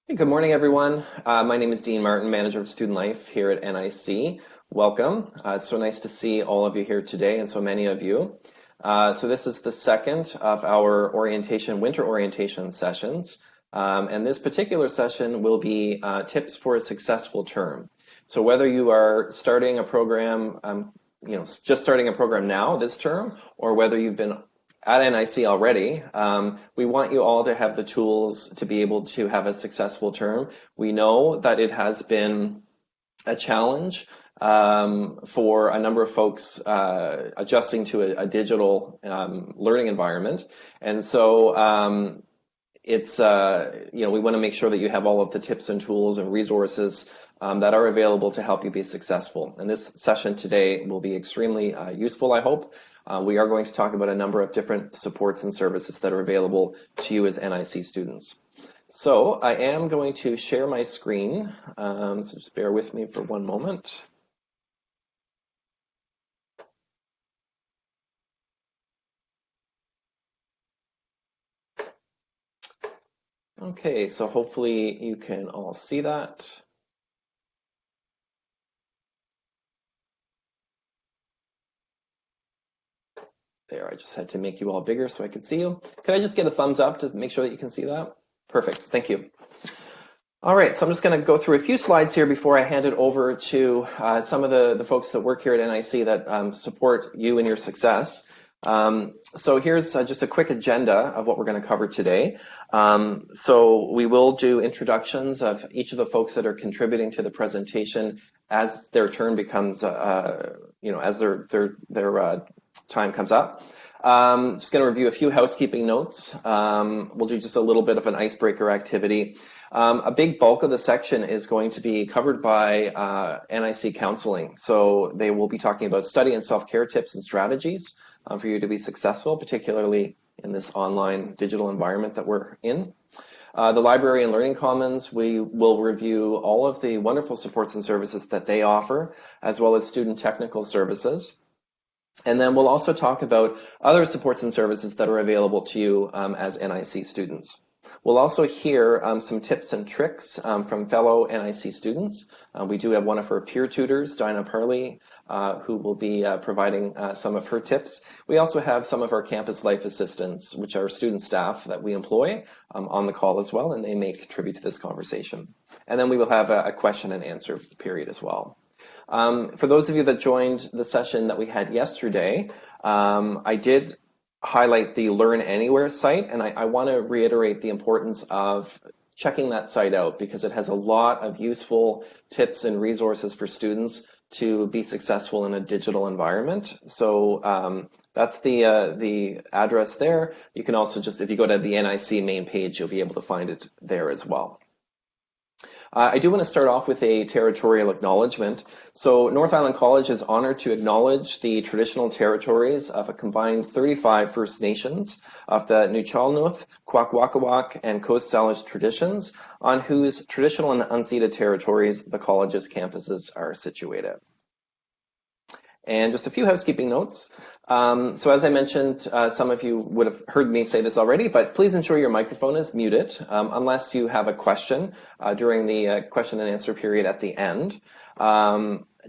Hey, good morning, everyone. My name is Dean Martin, Manager of Student Life here at NIC. Welcome. It's so nice to see all of you here today and so many of you. So this is the second of our winter orientation sessions. And this particular session will be tips for a successful term. So whether you are starting a program, just starting a program now this term, or whether you've been at NIC already, we want you all to have the tools to be able to have a successful term. We know that it has been a challenge for a number of folks adjusting to a digital learning environment. And so it's, we want to make sure that you have all of the tips and tools and resources that are available to help you be successful. And this session today will be extremely useful, I hope. We are going to talk about a number of different supports and services that are available to you as NIC students. So I am going to share my screen, so just bear with me for one moment. Okay, so hopefully you can all see that. There, I just had to make you all bigger so I could see you. Could I just get a thumbs up to make sure that you can see that? Perfect, thank you. All right, so I'm just going to go through a few slides here before I hand it over to some of the folks that work here at NIC that support you in your success. So here's just a quick agenda of what we're going to cover today. So we will do introductions of each of the folks that are contributing to the presentation as their turn becomes, as their time comes up. Just going to review a few housekeeping notes. We'll do just a little bit of an icebreaker activity. A big bulk of the section is going to be covered by NIC Counselling. So they will be talking about study and self-care tips and strategies for you to be successful, particularly in this online digital environment that we're in. The Library and Learning Commons, we will review all of the wonderful supports and services that they offer, as well as student technical services. And then we'll also talk about other supports and services that are available to you as NIC students. We'll also hear some tips and tricks from fellow NIC students. We do have one of our peer tutors, Dinah Parley, who will be providing some of her tips. We also have some of our campus life assistants, which are student staff that we employ on the call as well, and they may contribute to this conversation. And then we will have a question and answer period as well. For those of you that joined the session that we had yesterday, I did highlight the Learn Anywhere site, and I want to reiterate the importance of checking that site out because it has a lot of useful tips and resources for students to be successful in a digital environment. So that's the address there. You can also just, if you go to the NIC main page, you'll be able to find it there as well. I do want to start off with a territorial acknowledgement. So North Island College is honored to acknowledge the traditional territories of a combined 35 First Nations of the Nuchalnuth, Kwakwaka'wakw, and Coast Salish traditions, on whose traditional and unceded territories the college's campuses are situated. And just a few housekeeping notes. So as I mentioned, some of you would have heard me say this already, but please ensure your microphone is muted unless you have a question during the question and answer period at the end.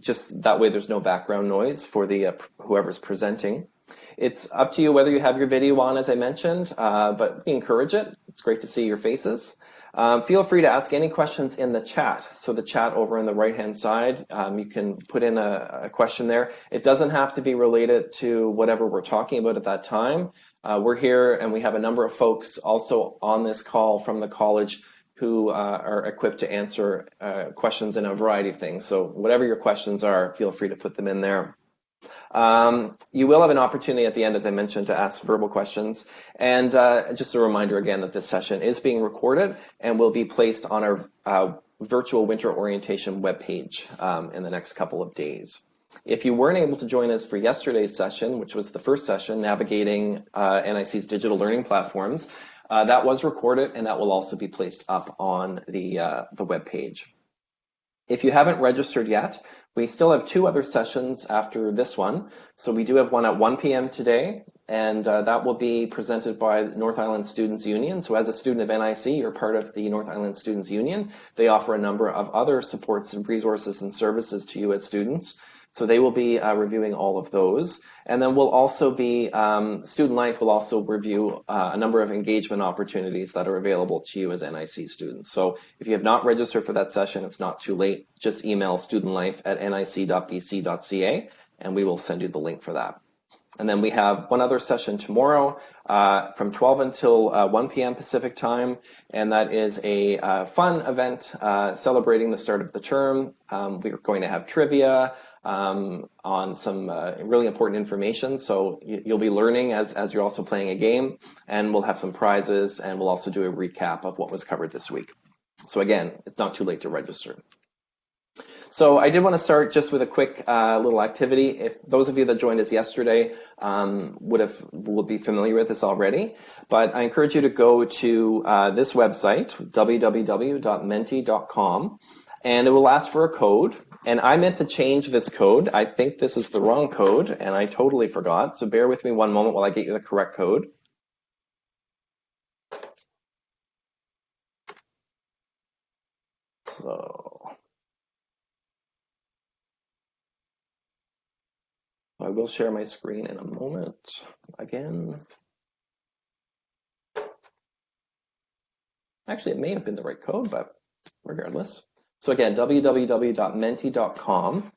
Just that way there's no background noise for the whoever's presenting. It's up to you whether you have your video on, as I mentioned, but we encourage it. It's great to see your faces. Feel free to ask any questions in the chat. So the chat over on the right-hand side, you can put in a question there. It doesn't have to be related to whatever we're talking about at that time. We're here and we have a number of folks also on this call from the college who are equipped to answer questions in a variety of things. So whatever your questions are, feel free to put them in there. You will have an opportunity at the end, as I mentioned, to ask verbal questions. And just a reminder again that this session is being recorded and will be placed on our virtual winter orientation webpage in the next couple of days. If you weren't able to join us for yesterday's session, which was the first session, Navigating NIC's Digital Learning Platforms, that was recorded and that will also be placed up on the webpage. If you haven't registered yet, we still have two other sessions after this one. So we do have one at 1 p.m. today and that will be presented by North Island Students Union. So as a student of NIC, you're part of the North Island Students Union. They offer a number of other supports and resources and services to you as students. So they will be reviewing all of those. And then we'll also be, Student Life will also review a number of engagement opportunities that are available to you as NIC students. So if you have not registered for that session, it's not too late. Just email studentlife@nic.bc.ca and we will send you the link for that. And then we have one other session tomorrow from 12 until 1 p.m. Pacific time, and that is a fun event celebrating the start of the term. We're going to have trivia on some really important information, so you'll be learning as you're also playing a game, and we'll have some prizes, and we'll also do a recap of what was covered this week. So again, it's not too late to register. So I did want to start just with a quick little activity. If those of you that joined us yesterday will be familiar with this already, but I encourage you to go to this website, www.menti.com, and it will ask for a code. And I meant to change this code. I think this is the wrong code, and I totally forgot. So bear with me one moment while I get you the correct code. So I will share my screen in a moment again. Actually, it may have been the right code, but regardless. So again, www.menti.com.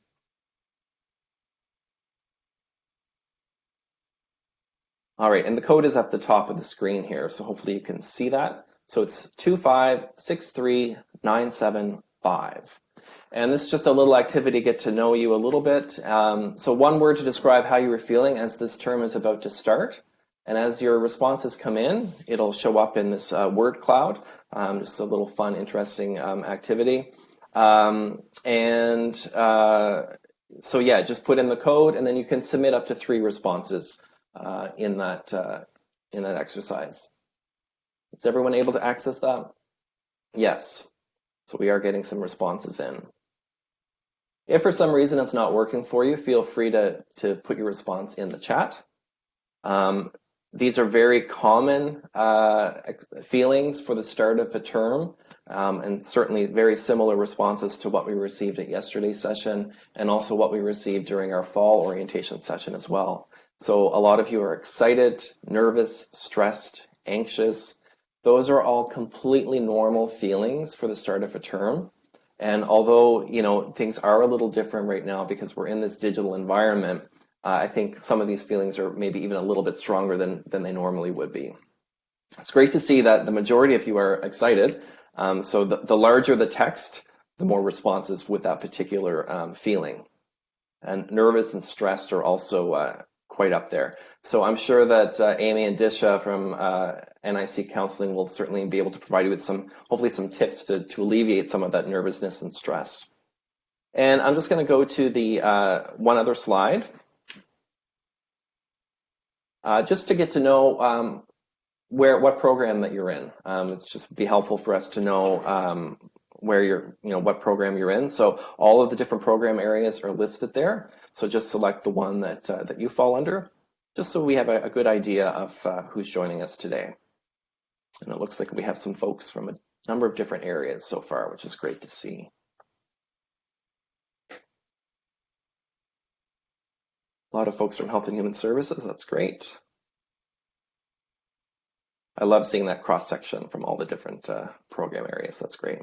All right, and the code is at the top of the screen here, so hopefully you can see that. So it's 2563975. And this is just a little activity to get to know you a little bit. So one word to describe how you were feeling as this term is about to start. And as your responses come in, it'll show up in this word cloud. Just a little fun, interesting activity. So yeah, just put in the code, and then you can submit up to 3 responses in that exercise. Is everyone able to access that? Yes. So we are getting some responses in. If for some reason it's not working for you, feel free to put your response in the chat. These are very common feelings for the start of a term, and certainly very similar responses to what we received at yesterday's session, and also what we received during our fall orientation session as well. So a lot of you are excited, nervous, stressed, anxious. Those are all completely normal feelings for the start of a term. And although, things are a little different right now because we're in this digital environment, I think some of these feelings are maybe even a little bit stronger than they normally would be. It's great to see that the majority of you are excited. So the larger the text, the more responses with that particular feeling. And nervous and stressed are also quite up there. So I'm sure that Amy and Disha from NIC Counselling will certainly be able to provide you with hopefully some tips to alleviate some of that nervousness and stress. And I'm just going to go to the one other slide. Just to get to know what program that you're in. It's just be helpful for us to know where what program you're in. So all of the different program areas are listed there. So just select the one that you fall under, just so we have a good idea of who's joining us today. And it looks like we have some folks from a number of different areas so far, which is great to see. A lot of folks from Health and Human Services, that's great. I love seeing that cross-section from all the different program areas, that's great.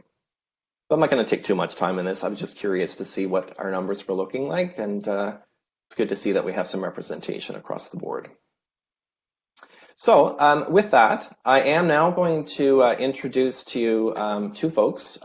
But I'm not going to take too much time in this. I was just curious to see what our numbers were looking like, and it's good to see that we have some representation across the board. So with that, I am now going to introduce to you 2 folks.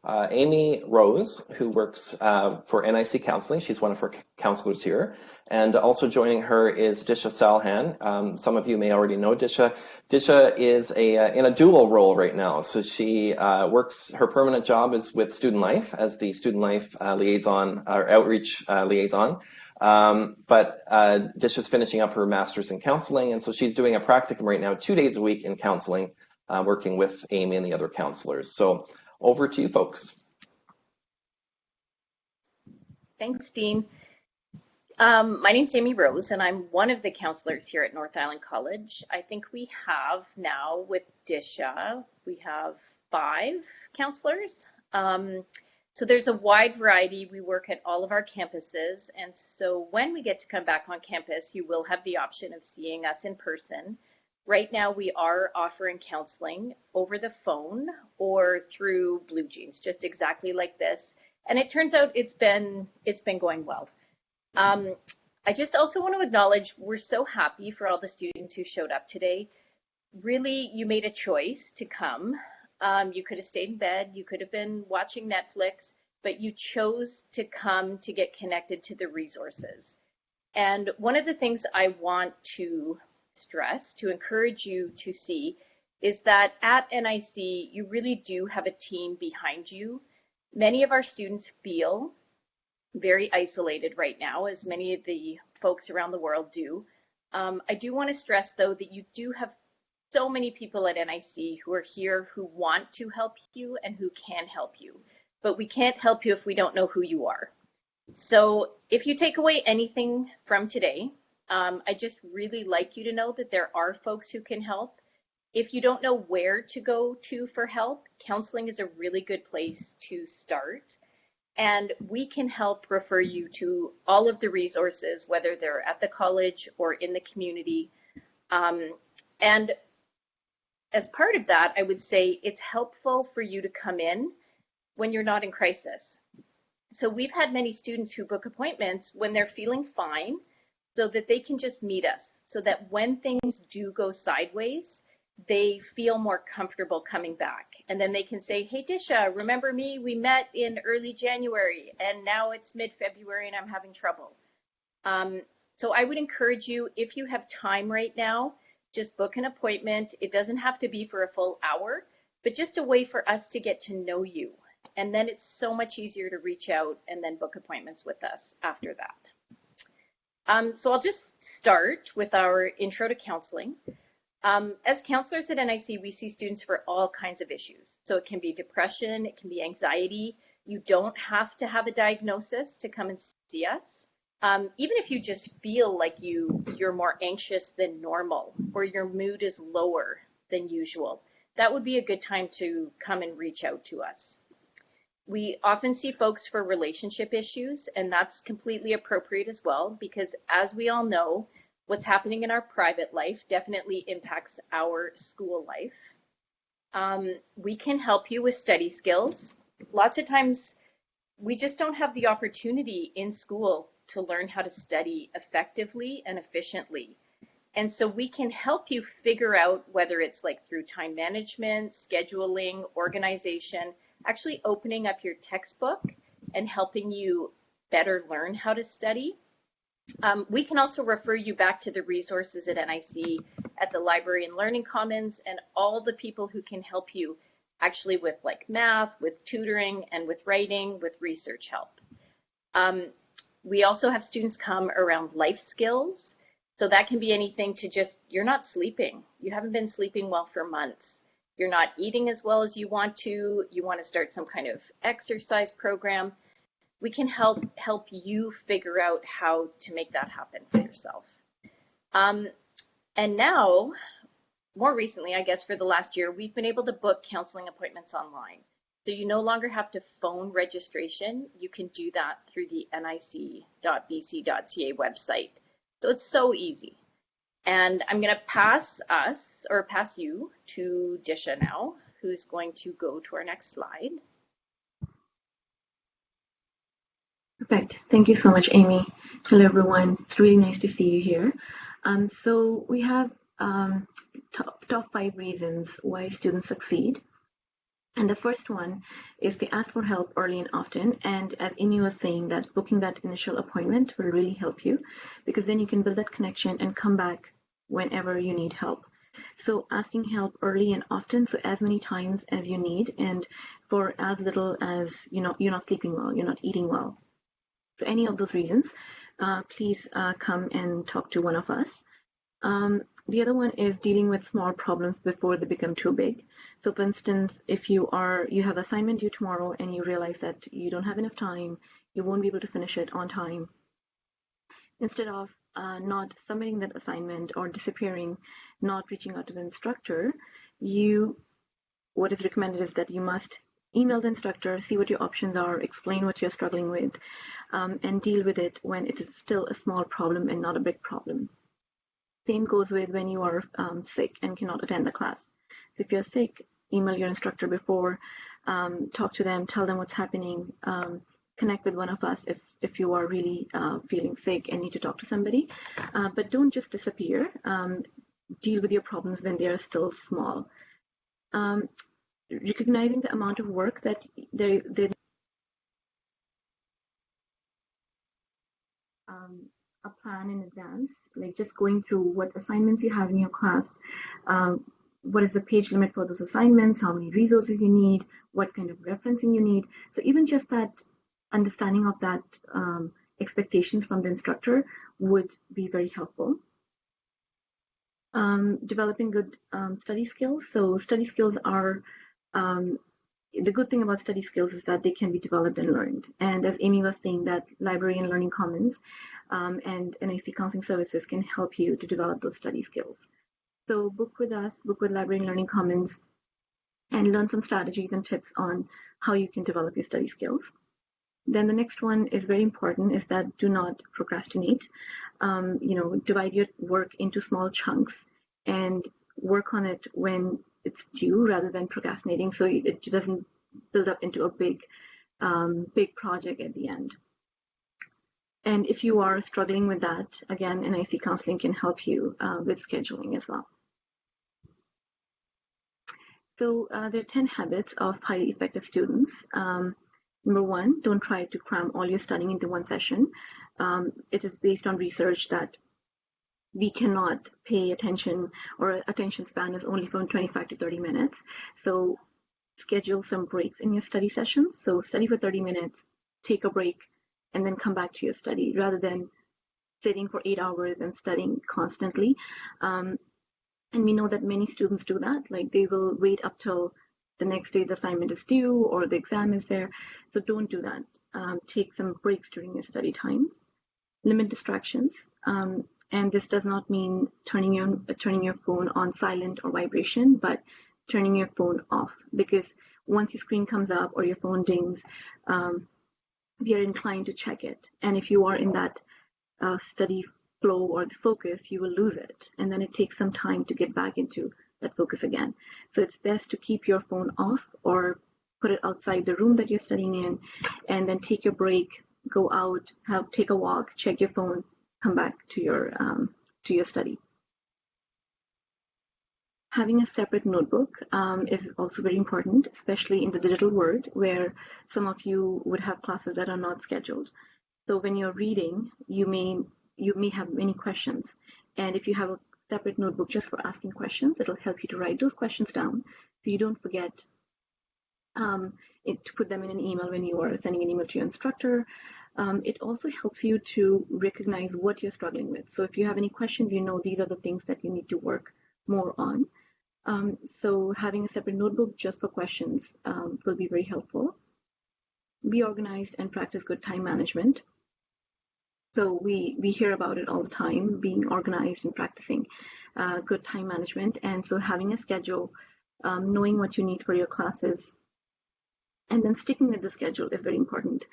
Amy Rose, who works for NIC Counselling. She's one of our counselors here. And also joining her is Disha Salhan. Some of you may already know Disha. Disha is in a dual role right now. So she works, her permanent job is with Student Life as the Student Life liaison, or outreach liaison. But Disha's finishing up her master's in counseling, and so she's doing a practicum right now 2 days a week in counseling, working with Amy and the other counselors. So over to you folks. Thanks, Dean. My name's Amy Rose, and I'm one of the counselors here at North Island College. I think we have now with Disha, we have 5 counselors. So there's a wide variety. We work at all of our campuses, and so when we get to come back on campus, you will have the option of seeing us in person. Right now, we are offering counseling over the phone or through Blue Jeans, just exactly like this. And it turns out it's been going well. I just also want to acknowledge we're so happy for all the students who showed up today. Really, you made a choice to come. You could have stayed in bed, you could have been watching Netflix, but you chose to come to get connected to the resources. And one of the things I want to stress, to encourage you to see, is that at NIC, you really do have a team behind you. Many of our students feel very isolated right now, as many of the folks around the world do. I do want to stress, though, that you do have so many people at NIC who are here who want to help you and who can help you. But we can't help you if we don't know who you are. So if you take away anything from today, I just really like you to know that there are folks who can help. If you don't know where to go to for help, counseling is a really good place to start. And we can help refer you to all of the resources, whether they're at the college or in the community. And as part of that, I would say it's helpful for you to come in when you're not in crisis. So we've had many students who book appointments when they're feeling fine so that they can just meet us, so that when things do go sideways, they feel more comfortable coming back. And then they can say, hey, Disha, remember me? We met in early January and now it's mid-February and I'm having trouble. So I would encourage you, if you have time right now, just book an appointment. It doesn't have to be for a full hour, but just a way for us to get to know you. And then it's so much easier to reach out and then book appointments with us after that. So I'll just start with our intro to counseling. As counselors at NIC, we see students for all kinds of issues. So it can be depression, it can be anxiety. You don't have to have a diagnosis to come and see us. Even if you just feel like you're more anxious than normal, or your mood is lower than usual, that would be a good time to come and reach out to us. We often see folks for relationship issues, and that's completely appropriate as well, because as we all know, what's happening in our private life definitely impacts our school life. We can help you with study skills. Lots of times we just don't have the opportunity in school to learn how to study effectively and efficiently. And so we can help you figure out, whether it's like through time management, scheduling, organization, actually opening up your textbook and helping you better learn how to study. We can also refer you back to the resources at NIC, at the Library and Learning Commons, and all the people who can help you actually with like math, with tutoring, and with writing, with research help. We also have students come around life skills. So that can be anything to just, you're not sleeping. You haven't been sleeping well for months. You're not eating as well as you want to start some kind of exercise program. We can help you figure out how to make that happen for yourself. And now, more recently, I guess for the last year, we've been able to book counseling appointments online. So you no longer have to phone registration. You can do that through the nic.bc.ca website. So it's so easy. And I'm going to pass you to Disha now, who's going to go to our next slide. Perfect. Thank you so much, Amy. Hello, everyone. It's really nice to see you here. So we have top 5 reasons why students succeed. And the first one is they ask for help early and often. And as Amy was saying, that booking that initial appointment will really help you, because then you can build that connection and come back whenever you need help. So asking help early and often, so as many times as you need, and for as little as you're not sleeping well, you're not eating well. So any of those reasons, please come and talk to one of us. The other one is dealing with small problems before they become too big. So for instance, if you have assignment due tomorrow and you realize that you don't have enough time, you won't be able to finish it on time, Instead of not submitting that assignment or disappearing, not reaching out to the instructor, what is recommended is that you must email the instructor, see what your options are, explain what you're struggling with, and deal with it when it is still a small problem and not a big problem. Same goes with when you are sick and cannot attend the class. So if you're sick, email your instructor before, talk to them, tell them what's happening, connect with one of us if you are really feeling sick and need to talk to somebody. But don't just disappear. Deal with your problems when they are still small. Recognizing the amount of work that they a plan in advance, like just going through what assignments you have in your class, what is the page limit for those assignments, how many resources you need, what kind of referencing you need. So even just that understanding of that expectations from the instructor would be very helpful. Developing good study skills. So study skills are the good thing about study skills is that they can be developed and learned. And as Amy was saying, that Library and Learning Commons and NIC Counseling Services can help you to develop those study skills. So book with us, book with Library and Learning Commons, and learn some strategies and tips on how you can develop your study skills. Then the next one is very important, is that do not procrastinate. Divide your work into small chunks and work on it when it's due rather than procrastinating, so it doesn't build up into a big project at the end. And if you are struggling with that, again, NIC Counseling can help you with scheduling as well. So there are 10 habits of highly effective students. Number 1, don't try to cram all your studying into one session. It is based on research that we cannot pay attention, or attention span is only from 25 to 30 minutes. So schedule some breaks in your study sessions. So study for 30 minutes, take a break, and then come back to your study rather than sitting for 8 hours and studying constantly. And we know that many students do that. Like they will wait up till the next day the assignment is due or the exam is there. So don't do that. Take some breaks during your study times. Limit distractions. And this does not mean turning your phone on silent or vibration, but turning your phone off, because once your screen comes up or your phone dings, we are inclined to check it. And if you are in that study flow or the focus, you will lose it. And then it takes some time to get back into that focus again. So it's best to keep your phone off or put it outside the room that you're studying in, and then take your break, go out, take a walk, check your phone, come back to your study. Having a separate notebook is also very important, especially in the digital world where some of you would have classes that are not scheduled. So when you're reading, you may have many questions, and if you have a separate notebook just for asking questions, it'll help you to write those questions down so you don't forget to put them in an email when you are sending an email to your instructor. It also helps you to recognize what you're struggling with. So if you have any questions, these are the things that you need to work more on. So having a separate notebook just for questions will be very helpful. Be organized and practice good time management. So we hear about it all the time, being organized and practicing good time management. And so having a schedule, knowing what you need for your classes, and then sticking with the schedule is very important.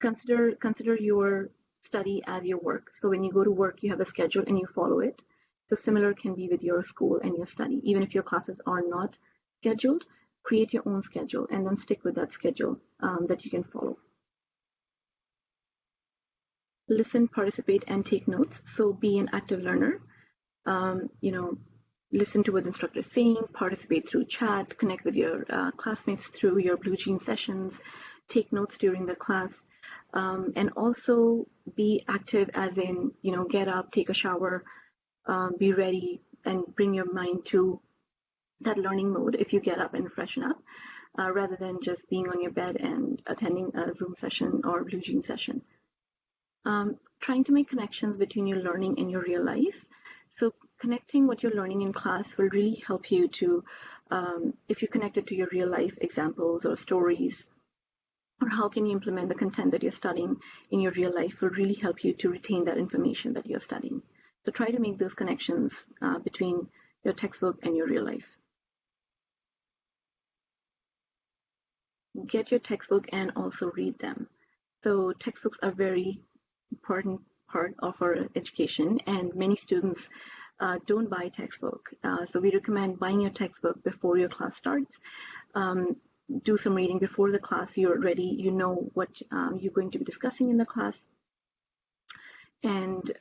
Consider your study as your work. So when you go to work, you have a schedule and you follow it. So similar can be with your school and your study. Even if your classes are not scheduled, create your own schedule and then stick with that schedule that you can follow. Listen, participate, and take notes. So be an active learner. Listen to what the instructor is saying, participate through chat, connect with your classmates through your Blue Jean sessions, take notes during the class, and also be active as in, get up, take a shower, be ready, and bring your mind to that learning mode if you get up and freshen up, rather than just being on your bed and attending a Zoom session or Blue Jean session. Trying to make connections between your learning and your real life. So connecting what you're learning in class will really help you to, if you connect it to your real life examples or stories, or how can you implement the content that you're studying in your real life will really help you to retain that information that you're studying. So try to make those connections between your textbook and your real life. Get your textbook and also read them. So textbooks are very important part of our education, and many students don't buy textbook. So we recommend buying your textbook before your class starts. Do some reading before the class. You're ready, you know what you're going to be discussing in the class, and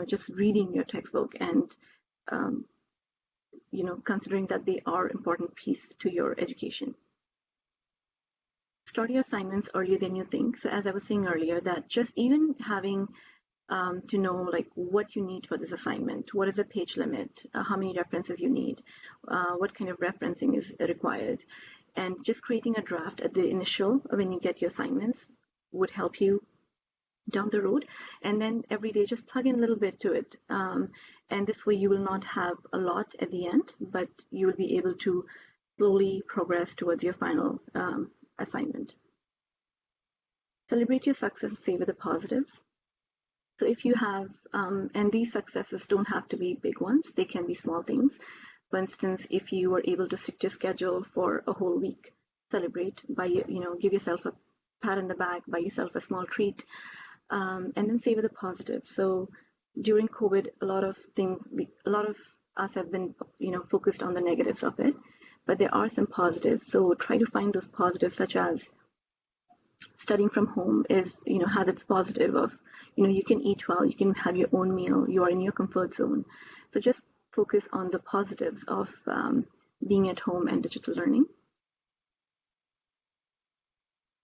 just reading your textbook and considering that they are an important piece to your education. Start your assignments earlier than you think. So as I was saying earlier, that just even having to know like what you need for this assignment, what is the page limit, how many references you need, what kind of referencing is required, and just creating a draft at the initial when you get your assignments would help you down the road. And then every day just plug in a little bit to it, and this way you will not have a lot at the end, but you will be able to slowly progress towards your final assignment. Celebrate your success and savor the positives. So if you have, and these successes don't have to be big ones, they can be small things. For instance, if you were able to stick to your schedule for a whole week, celebrate by, give yourself a pat on the back, buy yourself a small treat, and then savor the positives. So during COVID, a lot of us have been, focused on the negatives of it, but there are some positives. So try to find those positives, such as studying from home is, has its positive of, you can eat well, you can have your own meal, you are in your comfort zone. So just focus on the positives of being at home and digital learning.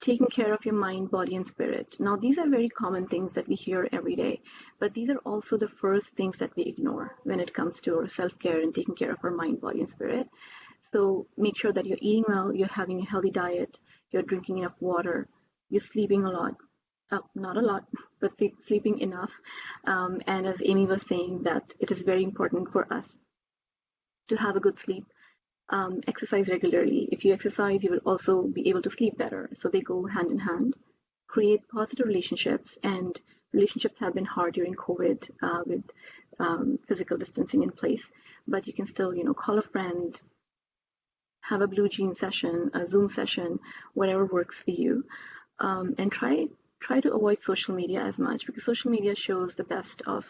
Taking care of your mind, body, and spirit. Now, these are very common things that we hear every day, but these are also the first things that we ignore when it comes to our self-care and taking care of our mind, body, and spirit. So make sure that you're eating well, you're having a healthy diet, you're drinking enough water, you're sleeping a lot. Not a lot, but sleeping enough. And as Amy was saying, that it is very important for us to have a good sleep. Exercise regularly. If you exercise, you will also be able to sleep better. So they go hand in hand. Create positive relationships, and relationships have been hard during COVID with physical distancing in place. But you can still, call a friend, have a blue jean session, a Zoom session, whatever works for you, and try to avoid social media as much, because social media shows the best of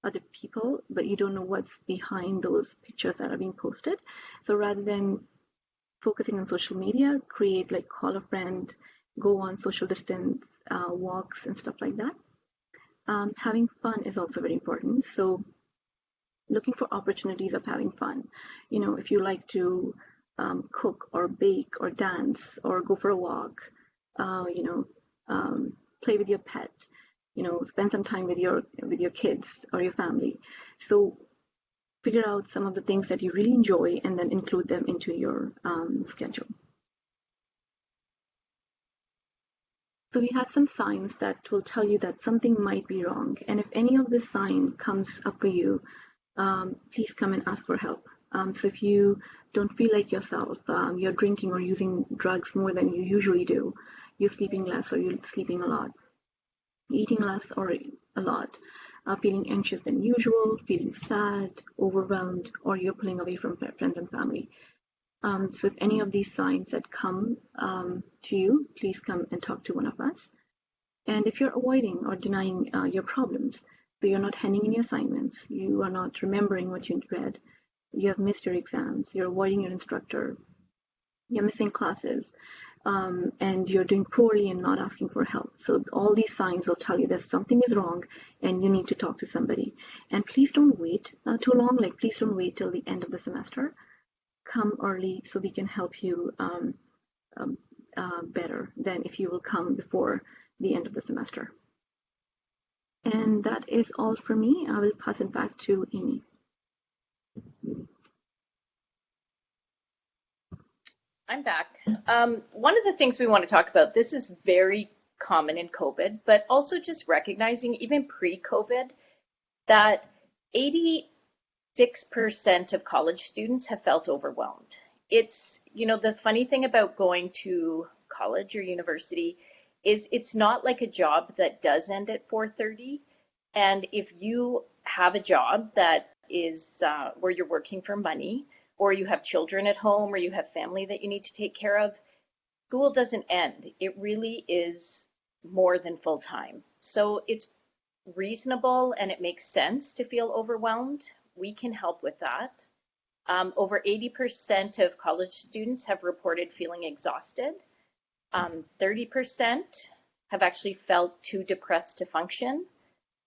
other people, but you don't know what's behind those pictures that are being posted. So rather than focusing on social media, create like call a friend, go on social distance walks and stuff like that. Having fun is also very important. So looking for opportunities of having fun. If you like to cook or bake or dance or go for a walk, play with your pet, spend some time with your kids or your family. So figure out some of the things that you really enjoy and then include them into your schedule. So we had some signs that will tell you that something might be wrong. And if any of this sign comes up for you, please come and ask for help. So if you don't feel like yourself, you're drinking or using drugs more than you usually do, you're sleeping less or you're sleeping a lot, eating less or a lot, feeling anxious than usual, feeling sad, overwhelmed, or you're pulling away from friends and family. So if any of these signs that come to you, please come and talk to one of us. And if you're avoiding or denying your problems, so you're not handing in your assignments, you are not remembering what you read, you have missed your exams, you're avoiding your instructor, you're missing classes, and you're doing poorly and not asking for help. So all these signs will tell you that something is wrong and you need to talk to somebody. And please don't wait too long. Like, please don't wait till the end of the semester. Come early so we can help you better than if you will come before the end of the semester. And that is all for me. I will pass it back to Amy. I'm back. One of the things we want to talk about, this is very common in COVID, but also just recognizing even pre-COVID that 86% of college students have felt overwhelmed. It's, the funny thing about going to college or university is it's not like a job that does end at 4:30. And if you have a job that is where you're working for money, or you have children at home, or you have family that you need to take care of, school doesn't end. It really is more than full time. So it's reasonable and it makes sense to feel overwhelmed. We can help with that. Over 80% of college students have reported feeling exhausted. 30% have actually felt too depressed to function.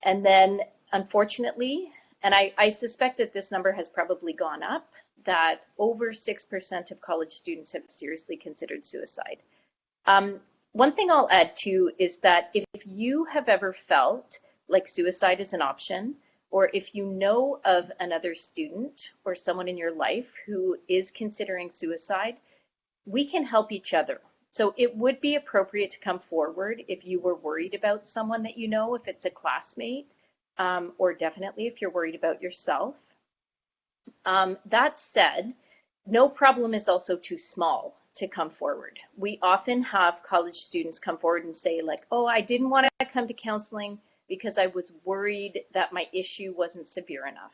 And then, unfortunately, and I suspect that this number has probably gone up, that over 6% of college students have seriously considered suicide. One thing I'll add too is that if you have ever felt like suicide is an option, or if you know of another student or someone in your life who is considering suicide, we can help each other. So it would be appropriate to come forward if you were worried about someone that you know, if it's a classmate, or definitely if you're worried about yourself. That said, no problem is also too small to come forward. We often have college students come forward and say like, oh, I didn't want to come to counseling because I was worried that my issue wasn't severe enough.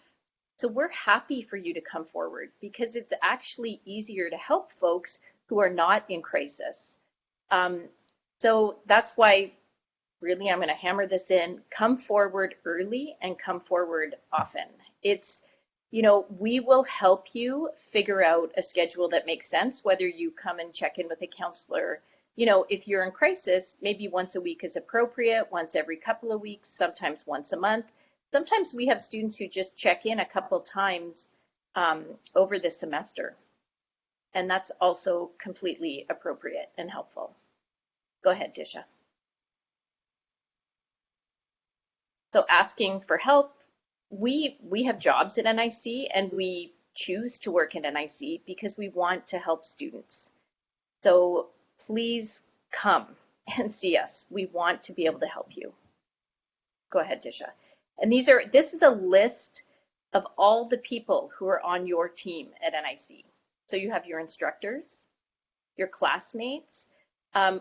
So we're happy for you to come forward because it's actually easier to help folks who are not in crisis. So that's why really I'm going to hammer this in, come forward early and come forward often. It's, you know, we will help you figure out a schedule that makes sense, whether you come and check in with a counselor. You know, if you're in crisis, maybe once a week is appropriate, once every couple of weeks, sometimes once a month. Sometimes we have students who just check in a couple times over the semester. And that's also completely appropriate and helpful. Go ahead, Disha. So asking for help, we have jobs at NIC and we choose to work at NIC because we want to help students. So please come and see us. We want to be able to help you. Go ahead, Disha. And this is a list of all the people who are on your team at NIC. So you have your instructors, your classmates.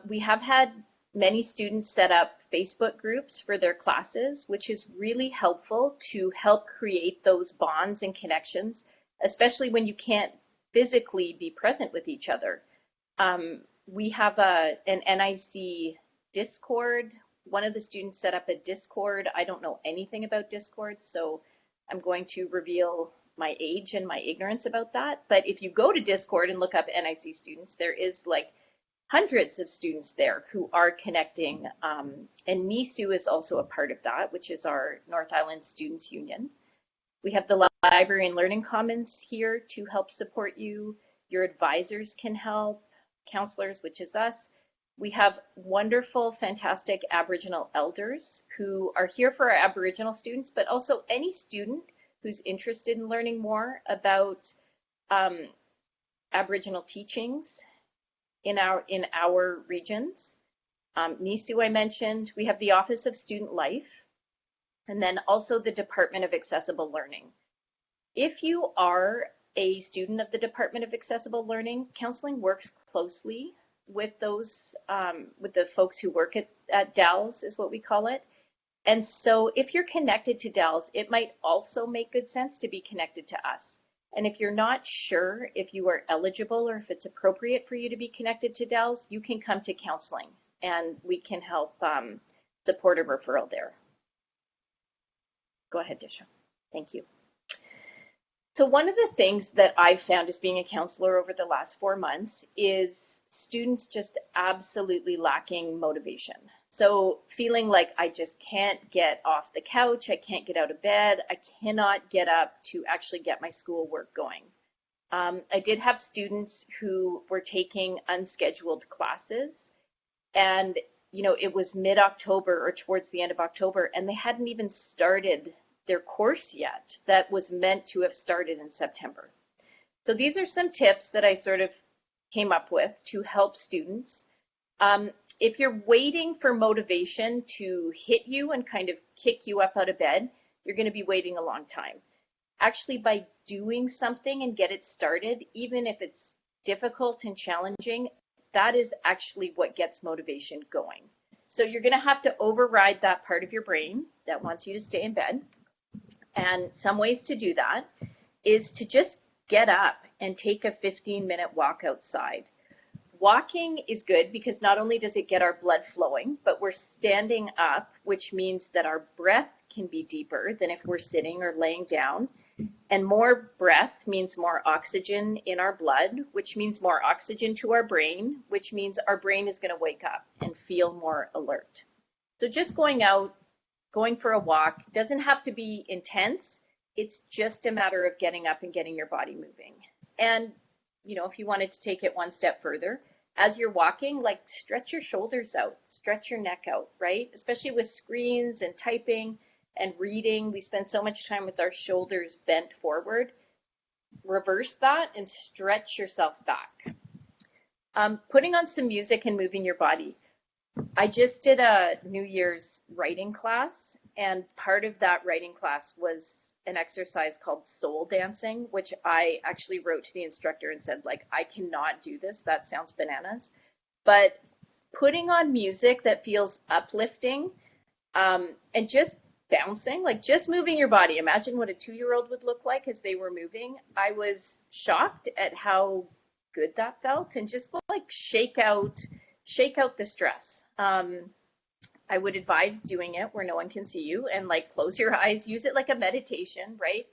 We have had many students set up Facebook groups for their classes, which is really helpful to help create those bonds and connections, especially when you can't physically be present with each other. We have an NIC Discord. One of the students set up a Discord. I don't know anything about Discord, so I'm going to reveal my age and my ignorance about that. But if you go to Discord and look up NIC students, there is like hundreds of students there who are connecting. And NISU is also a part of that, which is our North Island Students Union. We have the Library and Learning Commons here to help support you. Your advisors can help, counselors, which is us. We have wonderful, fantastic Aboriginal elders who are here for our Aboriginal students, but also any student who's interested in learning more about Aboriginal teachings in our regions. NISU I mentioned. We have the Office of Student Life, and then also the Department of Accessible Learning. If you are a student of the Department of Accessible Learning, counseling works closely with those, with the folks who work at DALS is what we call it. And so if you're connected to DALS, it might also make good sense to be connected to us. And if you're not sure if you are eligible or if it's appropriate for you to be connected to DALS, you can come to counseling and we can help support a referral there. Go ahead, Disha. Thank you. So one of the things that I've found as being a counselor over the last 4 months is students just absolutely lacking motivation. So feeling like I just can't get off the couch, I can't get out of bed, I cannot get up to actually get my schoolwork going. I did have students who were taking unscheduled classes, and you know, it was mid-October or towards the end of October, and they hadn't even started their course yet that was meant to have started in September. So these are some tips that I sort of came up with to help students. If you're waiting for motivation to hit you and kind of kick you up out of bed, you're going to be waiting a long time. Actually, by doing something and get it started, even if it's difficult and challenging, that is actually what gets motivation going. So you're going to have to override that part of your brain that wants you to stay in bed. And some ways to do that is to just get up and take a 15-minute walk outside. Walking is good because not only does it get our blood flowing, but we're standing up, which means that our breath can be deeper than if we're sitting or laying down. And more breath means more oxygen in our blood, which means more oxygen to our brain, which means our brain is going to wake up and feel more alert. So just going out, going for a walk, doesn't have to be intense. It's just a matter of getting up and getting your body moving. And, you know, if you wanted to take it one step further, as you're walking, like stretch your shoulders out, stretch your neck out, right? Especially with screens and typing and reading, we spend so much time with our shoulders bent forward. Reverse that and stretch yourself back. Putting on some music and moving your body. I just did a New Year's writing class, and part of that writing class was an exercise called soul dancing, which I actually wrote to the instructor and said, like, I cannot do this. That sounds bananas. But putting on music that feels uplifting and just bouncing, like just moving your body. Imagine what a 2-year-old would look like as they were moving. I was shocked at how good that felt, and just like shake out the stress. I would advise doing it where no one can see you, and like close your eyes, use it like a meditation, right?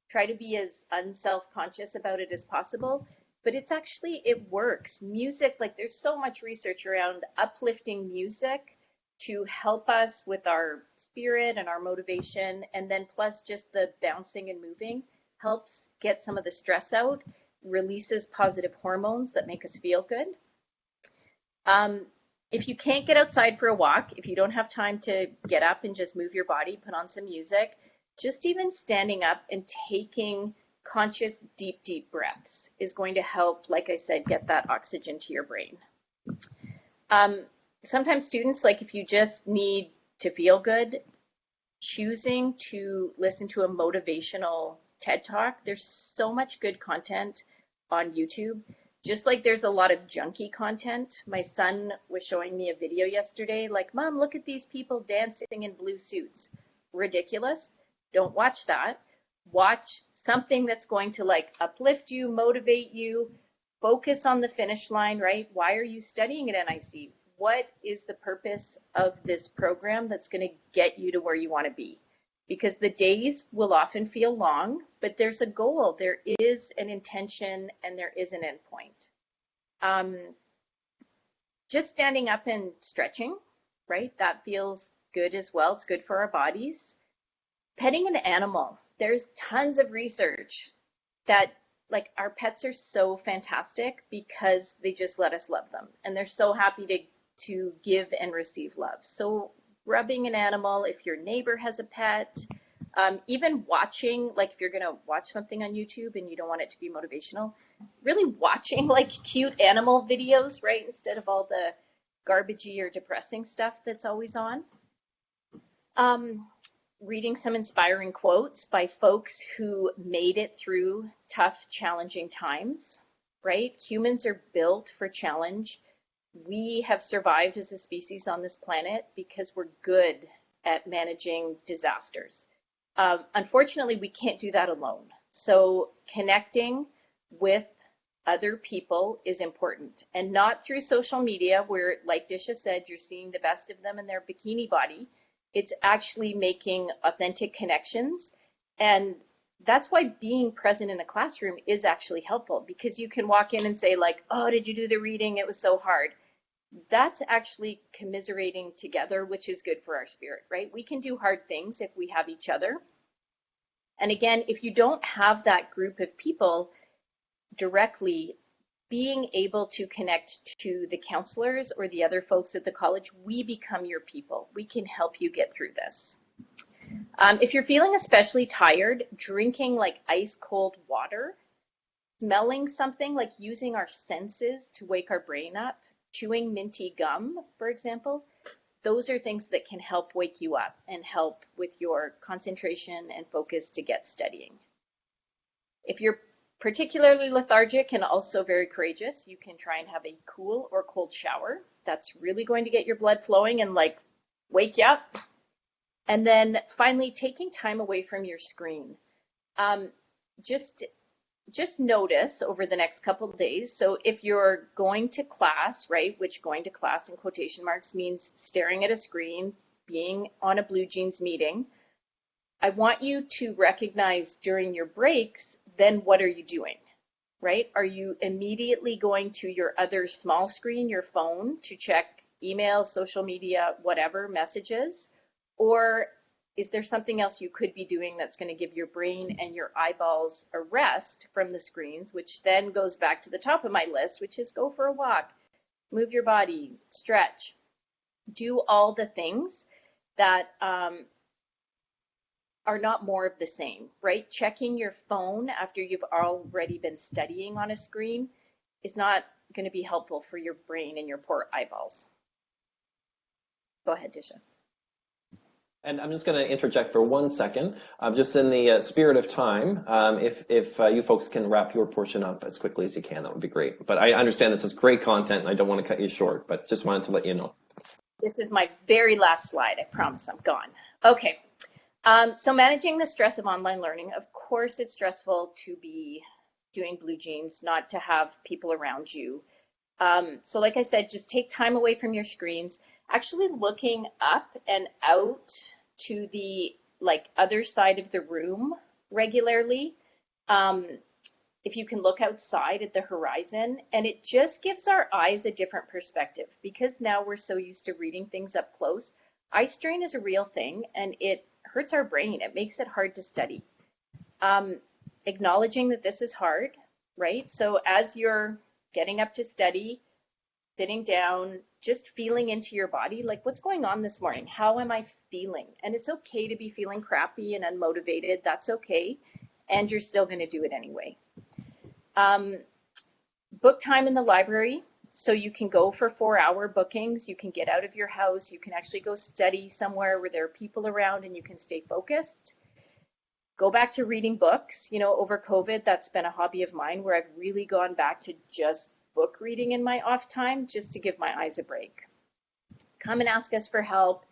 Try to be as unself-conscious about it as possible, but it works. Music, like there's so much research around uplifting music to help us with our spirit and our motivation, and then plus just the bouncing and moving helps get some of the stress out, releases positive hormones that make us feel good. If you can't get outside for a walk, if you don't have time to get up and just move your body, put on some music, just even standing up and taking conscious, deep, deep breaths is going to help, like I said, get that oxygen to your brain. Sometimes students, like if you just need to feel good, choosing to listen to a motivational TED Talk, there's so much good content on YouTube. Just like there's a lot of junky content. My son was showing me a video yesterday, like, Mom, look at these people dancing in blue suits. Ridiculous. Don't watch that. Watch something that's going to like uplift you, motivate you, focus on the finish line, right? Why are you studying at NIC? What is the purpose of this program that's going to get you to where you want to be? Because the days will often feel long, but there's a goal, there is an intention, and there is an endpoint. Just standing up and stretching, right? That feels good as well. It's good for our bodies. Petting an animal. There's tons of research that like our pets are so fantastic because they just let us love them, and they're so happy to give and receive love. So rubbing an animal, if your neighbor has a pet, even watching, like if you're gonna watch something on YouTube and you don't want it to be motivational, really watching like cute animal videos, right? Instead of all the garbagey or depressing stuff that's always on. Reading some inspiring quotes by folks who made it through tough, challenging times, right? Humans are built for challenge. We have survived as a species on this planet because we're good at managing disasters. Unfortunately, we can't do that alone. So connecting with other people is important, and not through social media where, like Disha said, you're seeing the best of them in their bikini body. It's actually making authentic connections, and that's why being present in a classroom is actually helpful, because you can walk in and say like, oh, did you do the reading? It was so hard. That's actually commiserating together, which is good for our spirit, right? We can do hard things if we have each other. And again, if you don't have that group of people directly, being able to connect to the counselors or the other folks at the college, we become your people. We can help you get through this. If you're feeling especially tired, drinking like ice cold water, smelling something, like using our senses to wake our brain up, chewing minty gum, for example, those are things that can help wake you up and help with your concentration and focus to get studying. If you're particularly lethargic and also very courageous, you can try and have a cool or cold shower. That's really going to get your blood flowing and like wake you up. And then finally, taking time away from your screen. Um, just just notice over the next couple of days. So if you're going to class, right, which going to class in quotation marks means staring at a screen, being on a Blue Jeans meeting, I want you to recognize during your breaks, then what are you doing, right? Are you immediately going to your other small screen, your phone, to check email, social media, whatever, messages? Or is there something else you could be doing that's going to give your brain and your eyeballs a rest from the screens, which then goes back to the top of my list, which is go for a walk, move your body, stretch, do all the things that are not more of the same, right? Checking your phone after you've already been studying on a screen is not going to be helpful for your brain and your poor eyeballs. Go ahead, Disha. And I'm just going to interject for 1 second, just in the spirit of time. If you folks can wrap your portion up as quickly as you can, that would be great. But I understand this is great content, and I don't want to cut you short, but just wanted to let you know. This is my very last slide. I promise I'm gone. Okay. So managing the stress of online learning, of course it's stressful to be doing Blue Jeans, not to have people around you. So like I said, just take time away from your screens, actually looking up and out to the other side of the room regularly. If you can look outside at the horizon, and it just gives our eyes a different perspective because now we're so used to reading things up close. Eye strain is a real thing and it hurts our brain. It makes it hard to study. Acknowledging that this is hard, right? So as you're getting up to study, sitting down, just feeling into your body, like what's going on this morning? How am I feeling? And it's okay to be feeling crappy and unmotivated. That's okay. And you're still going to do it anyway. Book time in the library. So you can go for 4-hour bookings. You can get out of your house. You can actually go study somewhere where there are people around and you can stay focused. Go back to reading books. You know, over COVID, that's been a hobby of mine where I've really gone back to just book reading in my off time just to give my eyes a break. Come and ask us for help.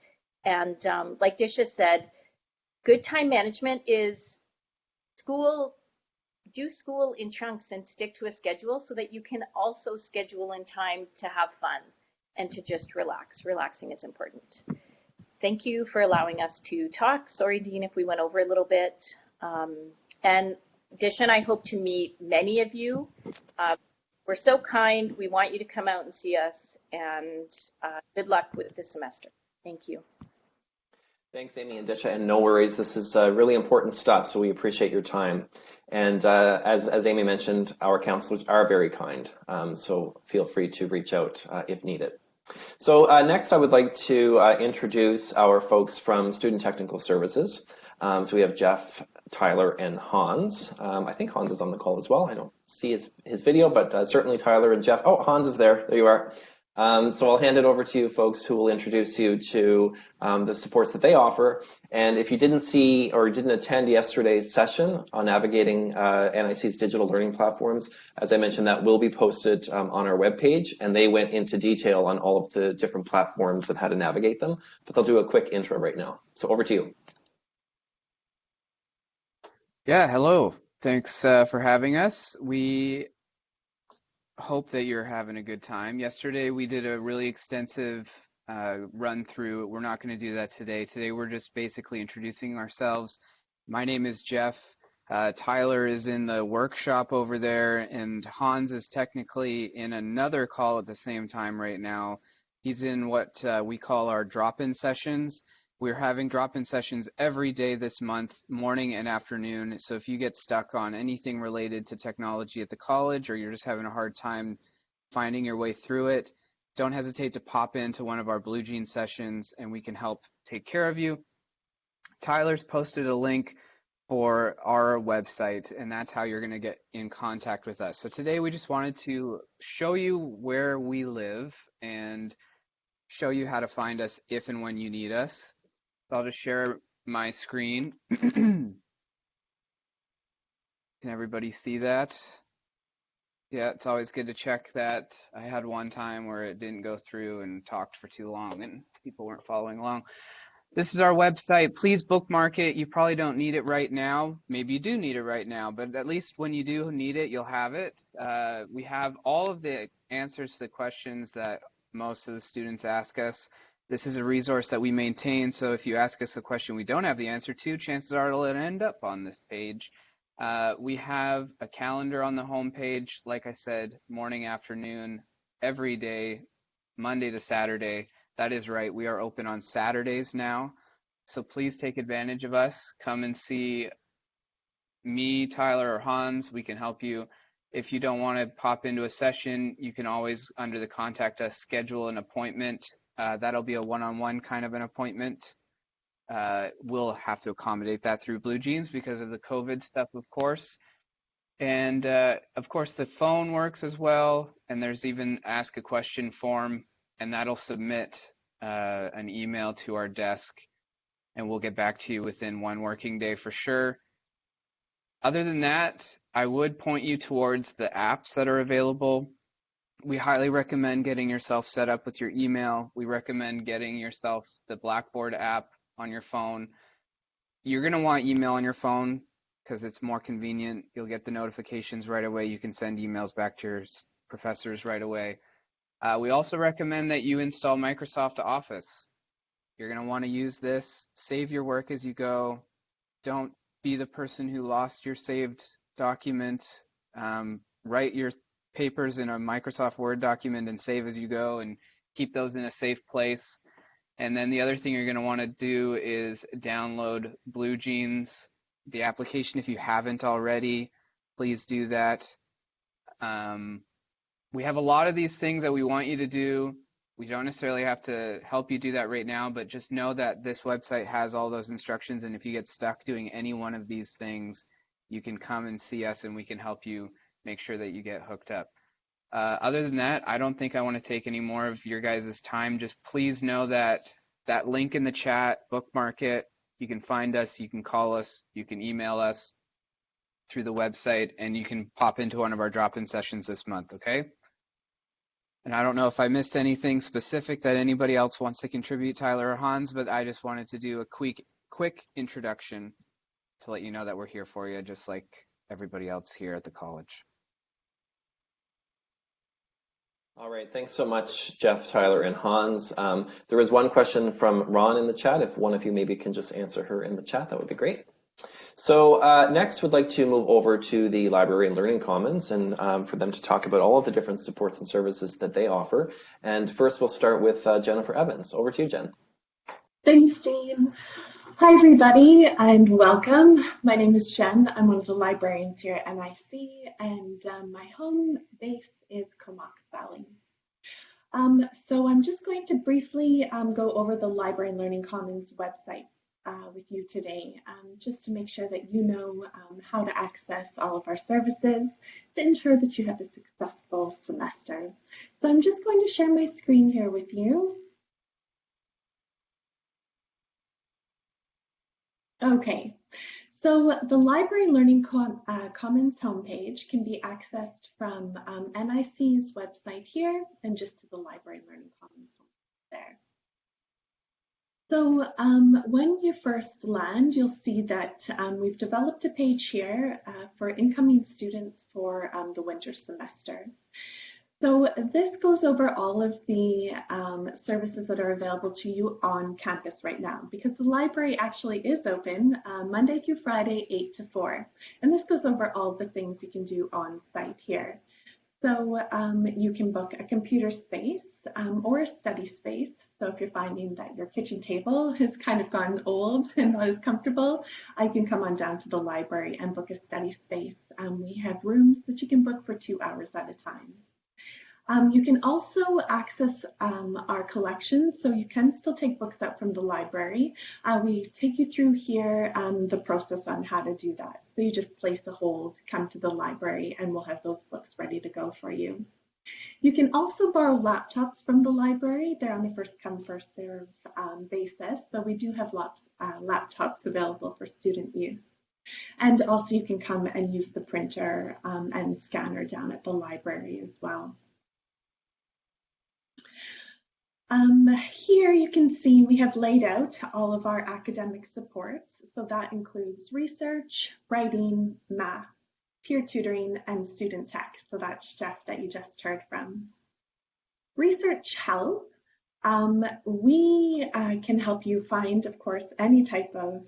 And like Disha said, good time management is do school in chunks and stick to a schedule so that you can also schedule in time to have fun and to just relax. Relaxing is important. Thank you for allowing us to talk. Sorry, Dean, if we went over a little bit. And Disha and I hope to meet many of you. We're so kind. We want you to come out and see us, and good luck with this semester. Thank you. Thanks, Amy and Disha, and no worries. This is really important stuff, so we appreciate your time. And as Amy mentioned, our counselors are very kind, so feel free to reach out if needed. So next I would like to introduce our folks from Student Technical Services. So we have Jeff, Tyler, and Hans. I think Hans is on the call as well. I don't see his video, but certainly Tyler and Jeff. Oh, Hans is there. There you are. So I'll hand it over to you folks who will introduce you to the supports that they offer. And if you didn't see or didn't attend yesterday's session on navigating NIC's digital learning platforms, as I mentioned, that will be posted on our webpage, and they went into detail on all of the different platforms and how to navigate them. But they'll do a quick intro right now. So over to you. Yeah, hello. Thanks for having us. We hope that you're having a good time. Yesterday we did a really extensive run through. We're not going to do that today. Today we're just basically introducing ourselves. My name is Jeff. Tyler is in the workshop over there, and Hans is technically in another call at the same time right now. He's in what we call our drop-in sessions. We're having drop-in sessions every day this month, morning and afternoon. So if you get stuck on anything related to technology at the college, or you're just having a hard time finding your way through it, don't hesitate to pop into one of our Blue Jean sessions and we can help take care of you. Tyler's posted a link for our website, and that's how you're going to get in contact with us. So today we just wanted to show you where we live and show you how to find us if and when you need us. So I'll just share my screen. Can everybody see that? Yeah, it's always good to check that. I had one time where it didn't go through and talked for too long and people weren't following along. This is our website. Please bookmark it. You probably don't need it right now. Maybe you do need it right now, but at least when you do need it, you'll have it. We have all of the answers to the questions that most of the students ask us. This is a resource that we maintain, so if you ask us a question we don't have the answer to, chances are it'll end up on this page. We have a calendar on the home page, like I said, morning, afternoon, every day, Monday to Saturday. That is right, we are open on Saturdays now, so please take advantage of us. Come and see me, Tyler, or Hans. We can help you. If you don't want to pop into a session, you can always, under the contact us, schedule an appointment. That'll be a one-on-one kind of an appointment. We'll have to accommodate that through Blue Jeans because of the COVID stuff, of course. And of course, the phone works as well. And there's even ask a question form, and that'll submit an email to our desk, and we'll get back to you within one working day for sure. Other than that, I would point you towards the apps that are available. We highly recommend getting yourself set up with your email. We recommend getting yourself the Blackboard app on your phone. You're going to want email on your phone because it's more convenient. You'll get the notifications right away. You can send emails back to your professors right away. We also recommend that you install Microsoft Office. You're going to want to use this. Save your work as you go. Don't be the person who lost your saved document. Write your papers in a Microsoft Word document and save as you go, and keep those in a safe place. And then the other thing you're going to want to do is download Blue Jeans, the application. If you haven't already, please do that. We have a lot of these things that we want you to do. We don't necessarily have to help you do that right now, but just know that this website has all those instructions, and if you get stuck doing any one of these things, you can come and see us and we can help you make sure that you get hooked up. Other than that, I don't think I want to take any more of your guys' time. Just please know that that link in the chat, bookmark it. You can find us, you can call us, you can email us through the website, and you can pop into one of our drop-in sessions this month, okay? And I don't know if I missed anything specific that anybody else wants to contribute, Tyler or Hans, but I just wanted to do a quick introduction to let you know that we're here for you, just like everybody else here at the college. All right, thanks so much, Jeff, Tyler, and Hans. There was one question from Ron in the chat. If one of you maybe can just answer her in the chat, that would be great. So next, we'd like to move over to the Library and Learning Commons and for them to talk about all of the different supports and services that they offer. And first, we'll start with Jennifer Evans. Over to you, Jen. Thanks, Dean. Hi, everybody, and welcome. My name is Jen. I'm one of the librarians here at NIC, and my home base is Comox Valley. So I'm just going to briefly go over the Library and Learning Commons website with you today, just to make sure that you know how to access all of our services to ensure that you have a successful semester. So I'm just going to share my screen here with you. Okay, so the Library Learning Commons homepage can be accessed from NIC's website here and just to the Library Learning Commons homepage there. So when you first land, you'll see that we've developed a page here for incoming students for the winter semester. So this goes over all of the services that are available to you on campus right now, because the library actually is open Monday through Friday, 8 to 4. And this goes over all the things you can do on site here. So you can book a computer space or a study space. So if you're finding that your kitchen table has kind of gotten old and not as comfortable, I can come on down to the library and book a study space. We have rooms that you can book for 2 hours at a time. You can also access our collections, so you can still take books out from the library. We take you through here the process on how to do that. So you just place a hold, come to the library, and we'll have those books ready to go for you. You can also borrow laptops from the library. They're on a first come, first serve basis, but we do have laptops available for student use. And also you can come and use the printer and scanner down at the library as well. Here you can see we have laid out all of our academic supports. So that includes research, writing, math, peer tutoring, and student tech. So that's Jeff that you just heard from. Research help. We can help you find, of course, any type of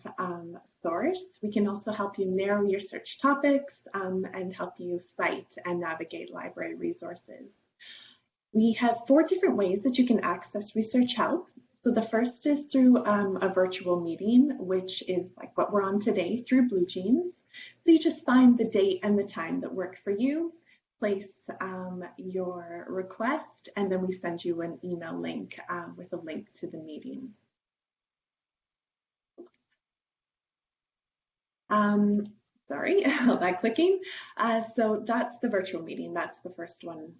source. We can also help you narrow your search topics and help you cite and navigate library resources. We have 4 different ways that you can access research help. So the first is through a virtual meeting, which is like what we're on today through BlueJeans. So you just find the date and the time that work for you, place your request, and then we send you an email link with a link to the meeting. Sorry about clicking. So that's the virtual meeting. That's the first one.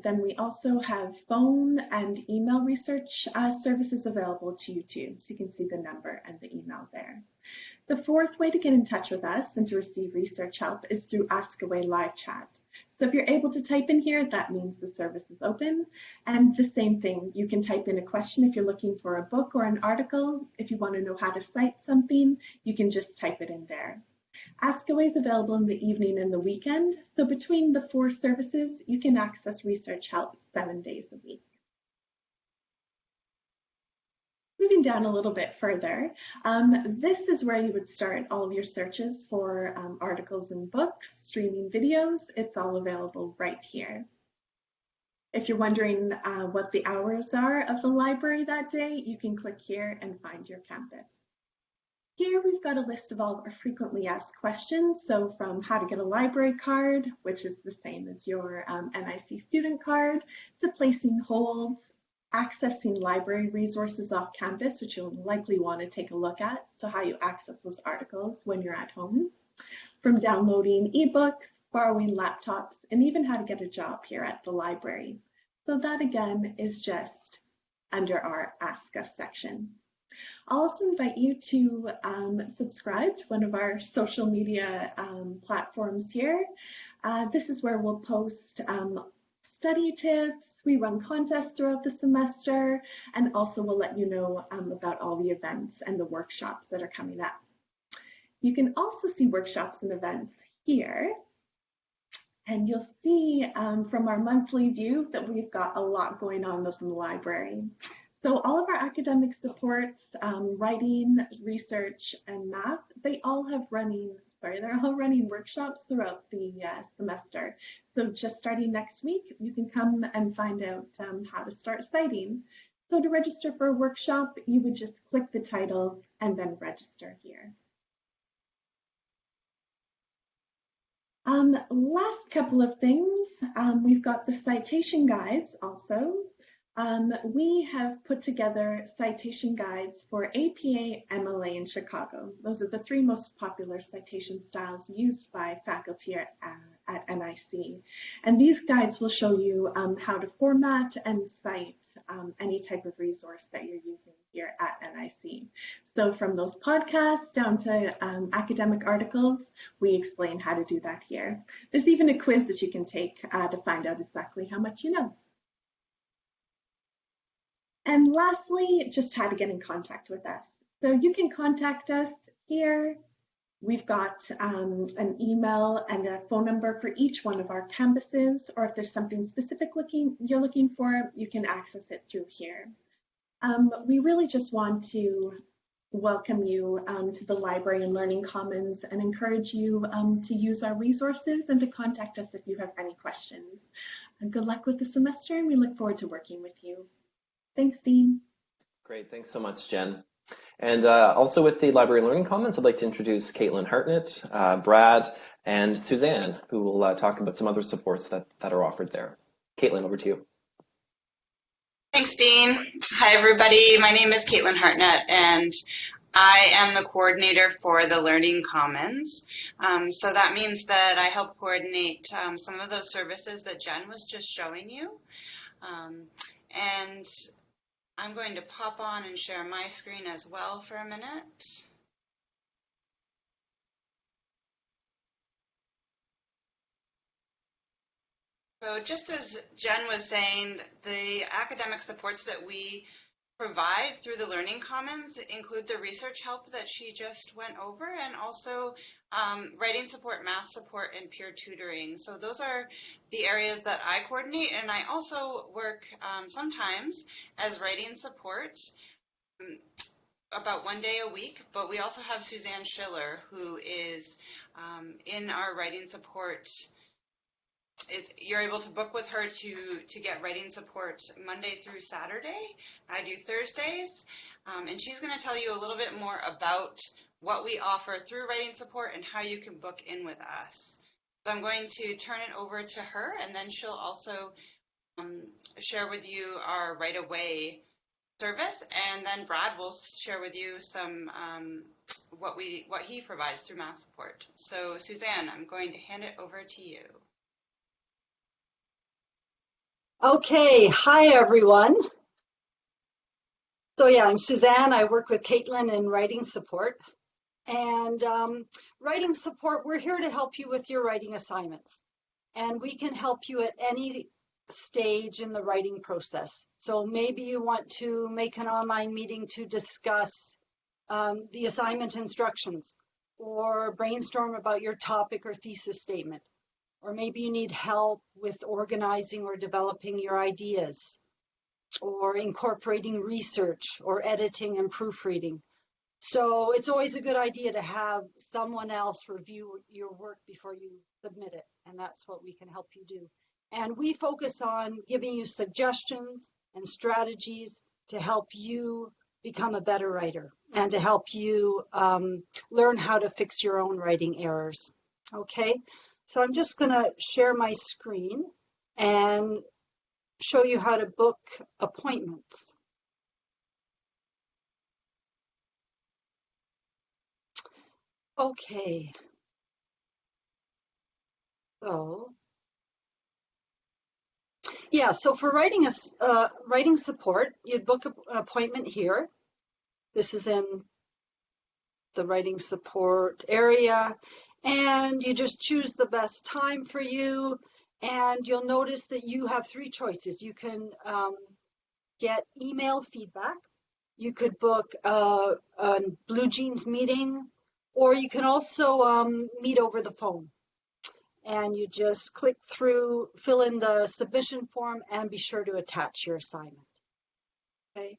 Then we also have phone and email research services available to you too. So you can see the number and the email there. The 4th way to get in touch with us and to receive research help is through Ask Away live chat. So if you're able to type in here, that means the service is open. And the same thing, you can type in a question if you're looking for a book or an article. If you want to know how to cite something, you can just type it in there. Ask Away is available in the evening and the weekend. So between the 4 services, you can access research help 7 days a week. Moving down a little bit further, this is where you would start all of your searches for articles and books, streaming videos. It's all available right here. If you're wondering what the hours are of the library that day, you can click here and find your campus. Here we've got a list of all of our frequently asked questions. So from how to get a library card, which is the same as your NIC student card, to placing holds, accessing library resources off campus, which you'll likely want to take a look at. So how you access those articles when you're at home, from downloading ebooks, borrowing laptops, and even how to get a job here at the library. So that again is just under our Ask Us section. I'll also invite you to subscribe to one of our social media platforms here. This is where we'll post study tips, we run contests throughout the semester, and also we'll let you know about all the events and the workshops that are coming up. You can also see workshops and events here, and you'll see from our monthly view that we've got a lot going on within the library. So all of our academic supports, writing, research, and math, they're all running workshops throughout the semester. So just starting next week, you can come and find out how to start citing. So to register for a workshop, you would just click the title and then register here. Last couple of things, we've got the citation guides also. We have put together citation guides for APA, MLA, and Chicago. Those are the 3 most popular citation styles used by faculty at NIC. And these guides will show you how to format and cite any type of resource that you're using here at NIC. So from those podcasts down to academic articles, we explain how to do that here. There's even a quiz that you can take to find out exactly how much you know. And lastly, just how to get in contact with us. So you can contact us here. We've got an email and a phone number for each one of our campuses, or if there's something specific you're looking for, you can access it through here. We really just want to welcome you to the Library and Learning Commons and encourage you to use our resources and to contact us if you have any questions. And good luck with the semester, and we look forward to working with you. Thanks, Dean. Great, thanks so much, Jen. And also with the Library and Learning Commons, I'd like to introduce Caitlin Hartnett, Brad, and Suzanne, who will talk about some other supports that are offered there. Caitlin, over to you. Thanks, Dean. Hi, everybody. My name is Caitlin Hartnett, and I am the coordinator for the Learning Commons. So that means that I help coordinate some of those services that Jen was just showing you. And I'm going to pop on and share my screen as well for a minute. So just as Jen was saying, the academic supports that we provide through the Learning Commons include the research help that she just went over, and also writing support, math support, and peer tutoring. So those are the areas that I coordinate, and I also work sometimes as writing support about 1 day a week, but we also have Suzanne Schiller, who is in our writing support. You're able to book with her to get writing support Monday through Saturday. I do Thursdays, and she's going to tell you a little bit more about what we offer through writing support and how you can book in with us. So I'm going to turn it over to her, and then she'll also share with you our right away service, and then Brad will share with you some what he provides through math support. So Suzanne, I'm going to hand it over to you. Okay, hi everyone. So yeah, I'm Suzanne. I work with Caitlin in writing support. And writing support, we're here to help you with your writing assignments. And we can help you at any stage in the writing process. So maybe you want to make an online meeting to discuss the assignment instructions, or brainstorm about your topic or thesis statement. Or maybe you need help with organizing or developing your ideas, or incorporating research, or editing and proofreading. So it's always a good idea to have someone else review your work before you submit it, and that's what we can help you do. And we focus on giving you suggestions and strategies to help you become a better writer and to help you learn how to fix your own writing errors. Okay, so I'm just going to share my screen and show you how to book appointments. Okay, so yeah, so for writing support, you'd book an appointment here. This is in the writing support area, and you just choose the best time for you, and you'll notice that you have three choices. You can get email feedback, you could book a Blue Jeans meeting, or you can also meet over the phone. And you just click through, fill in the submission form, and be sure to attach your assignment. Okay.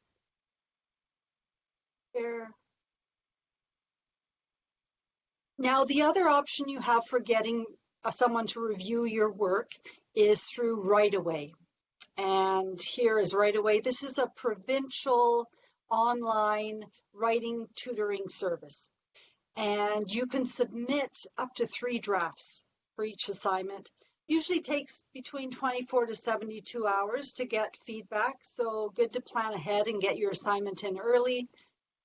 Here. Now, the other option you have for getting someone to review your work is through Right Away. And here is Right Away. This is a provincial online writing tutoring service. And you can submit up to 3 drafts for each assignment. Usually takes between 24 to 72 hours to get feedback, so good to plan ahead and get your assignment in early.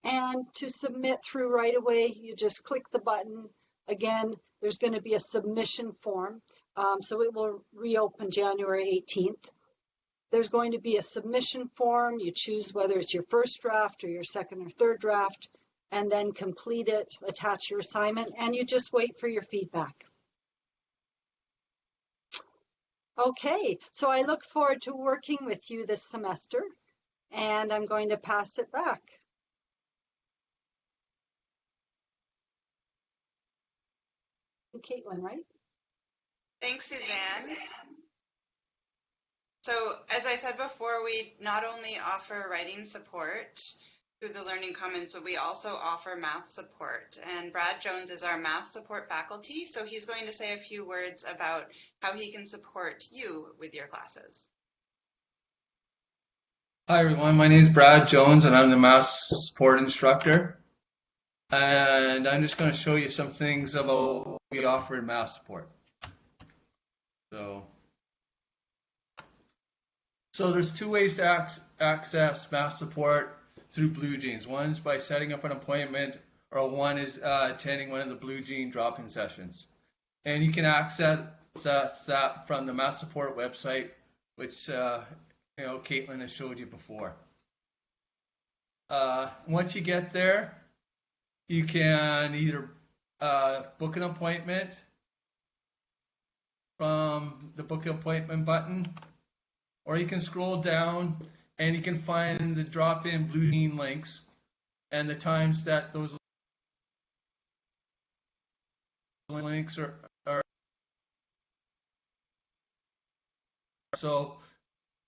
And to submit through Right Away, you just click the button. Again, there's going to be a submission form, so it will reopen January 18th. There's going to be a submission form. You choose whether it's your first draft or your second or third draft, and then complete it, attach your assignment, and you just wait for your feedback. Okay, so I look forward to working with you this semester, and I'm going to pass it back. To Caitlin, right? Thanks, Suzanne. So as I said before, we not only offer writing support through the Learning Commons, but we also offer math support. And Brad Jones is our math support faculty, so he's going to say a few words about how he can support you with your classes. Hi everyone, my name is Brad Jones and I'm the math support instructor. And I'm just going to show you some things about what we offer in math support. So there's 2 ways to access math support through Blue Jeans. One is by setting up an appointment, or one is attending one of the Blue Jean drop-in sessions. And you can access that from the math support website, which Caitlin has showed you before. Once you get there, you can either book an appointment from the book appointment button, or you can scroll down and you can find the drop-in Blue Jean links and the times that those links are. So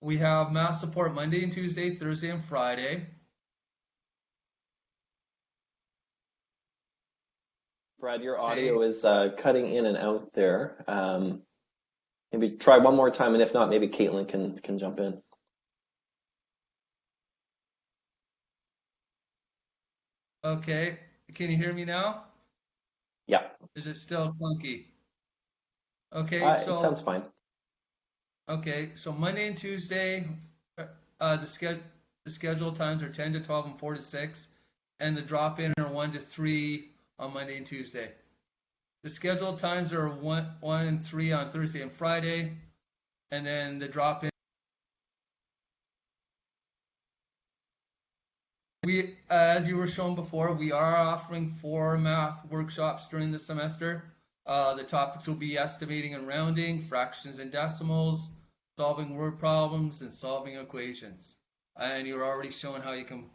we have math support Monday and Tuesday, Thursday and Friday. Brad, your audio is cutting in and out there. Maybe try one more time, and if not, maybe Caitlin can jump in. Okay, can you hear me now? Yeah. Is it still clunky? Okay, It sounds fine. Okay, so Monday and Tuesday, the scheduled times are 10 to 12 and 4 to 6, and the drop-in are 1 to 3 on Monday and Tuesday. The scheduled times are 1 and 3 on Thursday and Friday, and then the drop-in. As you were shown before, we are offering 4 math workshops during the semester. The topics will be estimating and rounding, fractions and decimals, solving word problems, and solving equations. And you're already shown how you can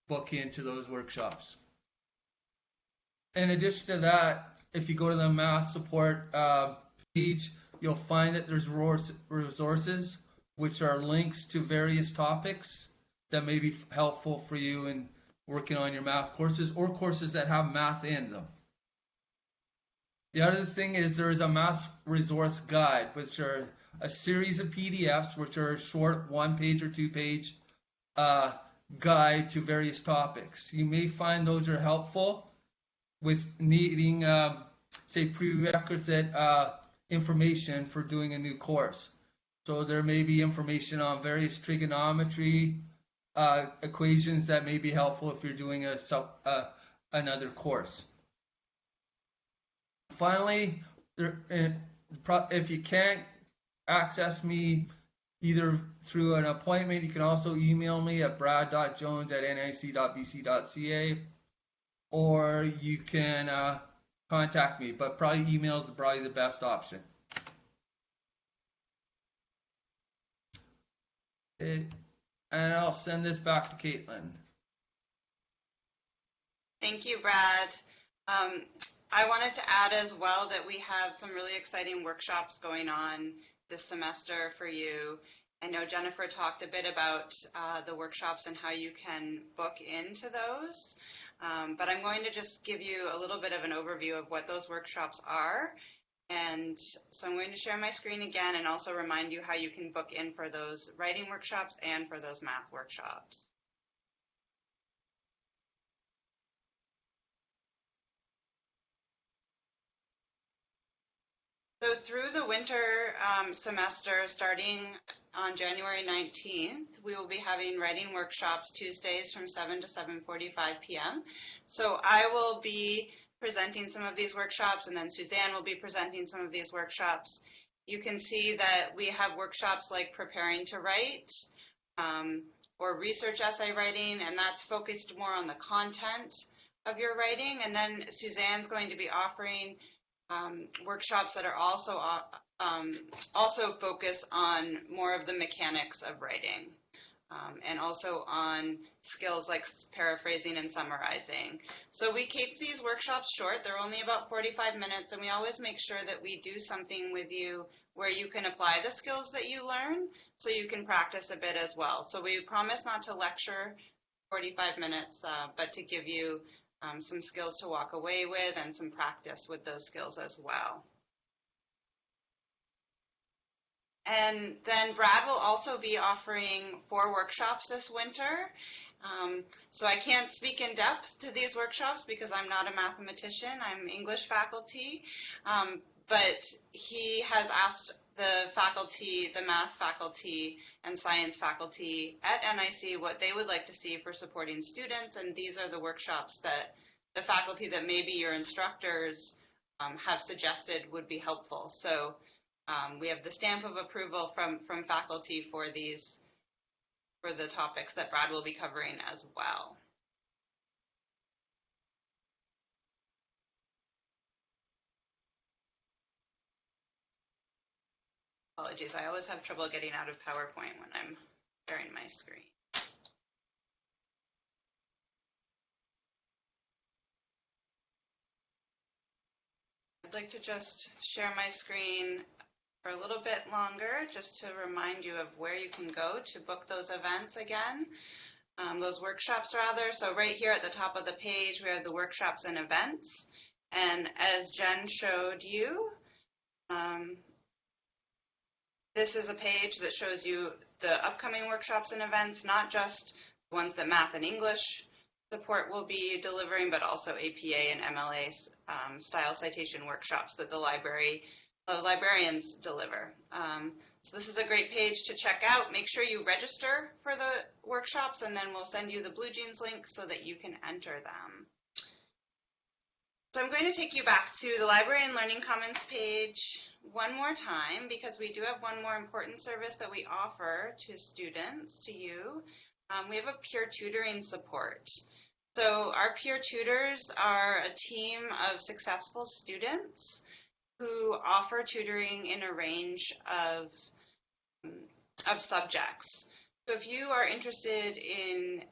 book into those workshops. In addition to that, if you go to the math support page, you'll find that there's resources, which are links to various topics that may be helpful for you in working on your math courses or courses that have math in them. The other thing is there is a math resource guide, which are a series of PDFs, which are a short 1-page or 2-page guide to various topics. You may find those are helpful with needing, say, prerequisite information for doing a new course. So there may be information on various trigonometry equations that may be helpful if you're doing another course. Finally, if you can't access me either through an appointment, you can also email me at brad.jones@nic.bc.ca, or you can contact me, but probably email is probably the best option. Okay. And I'll send this back to Caitlin. Thank you, Brad. I wanted to add as well that we have some really exciting workshops going on this semester for you. I know Jennifer talked a bit about the workshops and how you can book into those, but I'm going to just give you a little bit of an overview of what those workshops are. And so I'm going to share my screen again and also remind you how you can book in for those writing workshops and for those math workshops. So through the winter semester, starting on January 19th, we will be having writing workshops Tuesdays from 7 to 7:45 p.m. So I will be presenting some of these workshops, and then Suzanne will be presenting some of these workshops. You can see that we have workshops like preparing to write or research essay writing, and that's focused more on the content of your writing. And then Suzanne's going to be offering workshops that are also focus on more of the mechanics of writing, and also on skills like paraphrasing and summarizing. So we keep these workshops short. They're only about 45 minutes, and we always make sure that we do something with you where you can apply the skills that you learn so you can practice a bit as well. So we promise not to lecture 45 minutes, but to give you some skills to walk away with and some practice with those skills as well. And then Brad will also be offering 4 workshops this winter. So I can't speak in depth to these workshops because I'm not a mathematician, I'm English faculty, but he has asked the faculty, the math faculty and science faculty at NIC what they would like to see for supporting students, and these are the workshops that the faculty that maybe your instructors have suggested would be helpful. So we have the stamp of approval from faculty for these, for the topics that Brad will be covering as well. Apologies, I always have trouble getting out of PowerPoint when I'm sharing my screen. I'd like to just share my screen for a little bit longer, just to remind you of where you can go to book those events again, those workshops rather. So right here at the top of the page, we have the workshops and events. And as Jen showed you, this is a page that shows you the upcoming workshops and events, not just the ones that math and English support will be delivering, but also APA and MLA style citation workshops that the librarians deliver. So this is a great page to check out. Make sure you register for the workshops, and then we'll send you the Blue Jeans link so that you can enter them. So I'm going to take you back to the Library and Learning Commons page one more time, because we do have one more important service that we offer to students, to you. We have a peer tutoring support. So our peer tutors are a team of successful students who offer tutoring in a range of subjects. So if you are interested in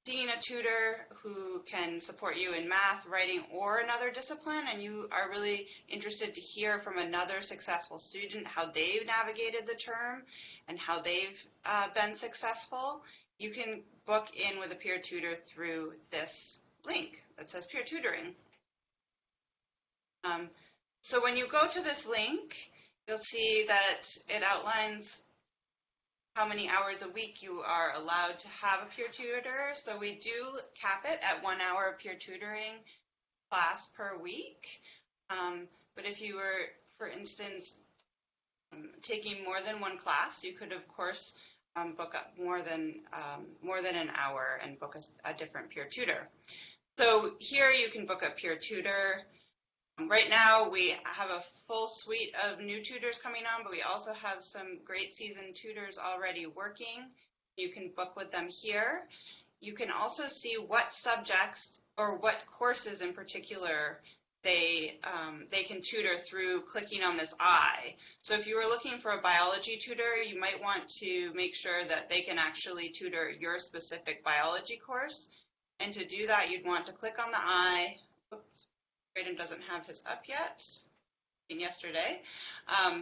seeing a tutor who can support you in math, writing, or another discipline, and you are really interested to hear from another successful student how they've navigated the term and how they've been successful, you can book in with a peer tutor through this link that says peer tutoring. So when you go to this link, you'll see that it outlines how many hours a week you are allowed to have a peer tutor. So we do cap it at 1 hour of peer tutoring class per week. But if you were, for instance, taking more than one class, you could, of course, book up more than an hour and book a different peer tutor. So here you can book a peer tutor. Right now we have a full suite of new tutors coming on, but we also have some great seasoned tutors already working. You can book with them here. You can also see what subjects or what courses in particular they can tutor through clicking on this eye. So if you were looking for a biology tutor, you might want to make sure that they can actually tutor your specific biology course. And to do that, you'd want to click on the eye. Oops. Braden doesn't have his up yet, yesterday,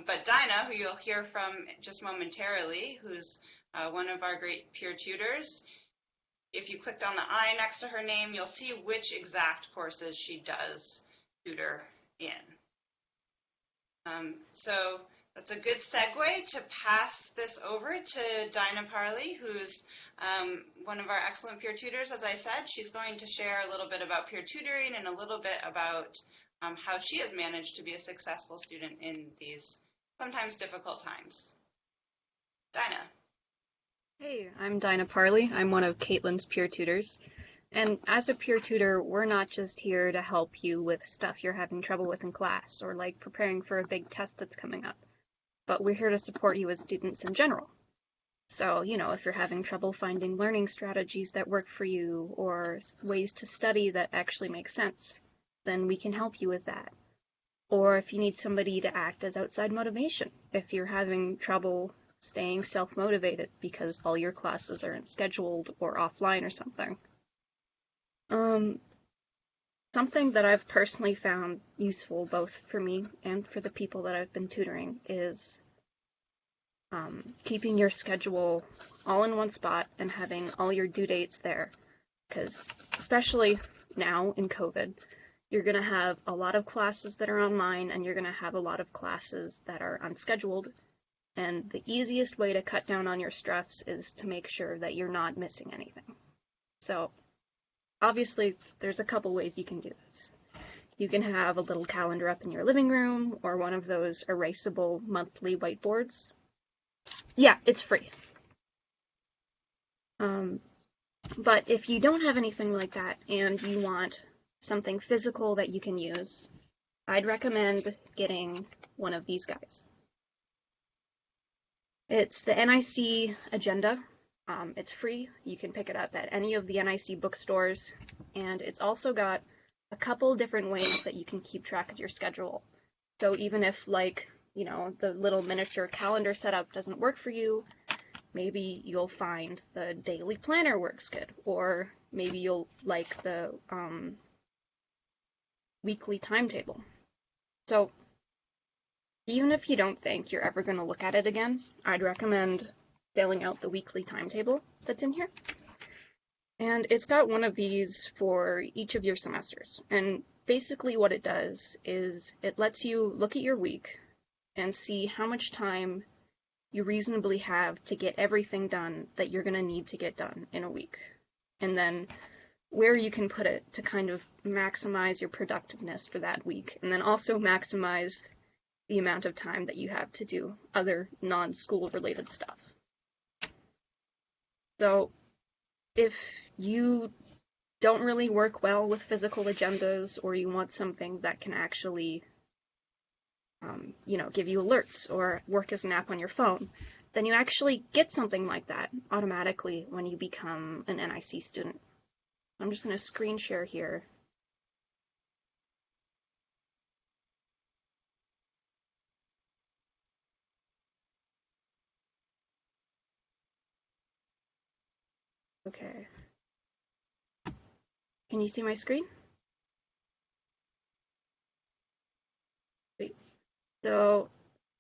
but Dinah, who you'll hear from just momentarily, who's one of our great peer tutors, if you clicked on the I next to her name, you'll see which exact courses she does tutor in. So that's a good segue to pass this over to Dinah Parley, who's one of our excellent peer tutors. As I said, she's going to share a little bit about peer tutoring and a little bit about how she has managed to be a successful student in these sometimes difficult times. Dinah. Hey, I'm Dinah Parley. I'm one of Caitlin's peer tutors. And as a peer tutor, we're not just here to help you with stuff you're having trouble with in class or like preparing for a big test that's coming up, but we're here to support you as students in general. So, you know, if you're having trouble finding learning strategies that work for you or ways to study that actually make sense, then we can help you with that. Or if you need somebody to act as outside motivation, if you're having trouble staying self-motivated because all your classes aren't scheduled or offline or something. Something that I've personally found useful both for me and for the people that I've been tutoring is keeping your schedule all in one spot and having all your due dates there. Because especially now in COVID, you're going to have a lot of classes that are online and you're going to have a lot of classes that are unscheduled. And the easiest way to cut down on your stress is to make sure that you're not missing anything. So obviously, there's a couple ways you can do this. You can have a little calendar up in your living room or one of those erasable monthly whiteboards. Yeah, it's free. But if you don't have anything like that and you want something physical that you can use, I'd recommend getting one of these guys. It's the NIC Agenda. It's free. You can pick it up at any of the NIC bookstores, and it's also got a couple different ways that you can keep track of your schedule. So even if, like, you know, the little miniature calendar setup doesn't work for you, maybe you'll find the daily planner works good, or maybe you'll like the weekly timetable. So even if you don't think you're ever going to look at it again, I'd recommend filling out the weekly timetable that's in here. And it's got one of these for each of your semesters. And basically what it does is it lets you look at your week and see how much time you reasonably have to get everything done that you're going to need to get done in a week. And then where you can put it to kind of maximize your productiveness for that week, and then also maximize the amount of time that you have to do other non-school related stuff. So if you don't really work well with physical agendas, or you want something that can actually you know, give you alerts or work as an app on your phone, then you actually get something like that automatically when you become an NIC student. I'm just going to screen share here. Okay. Can you see my screen? Great. So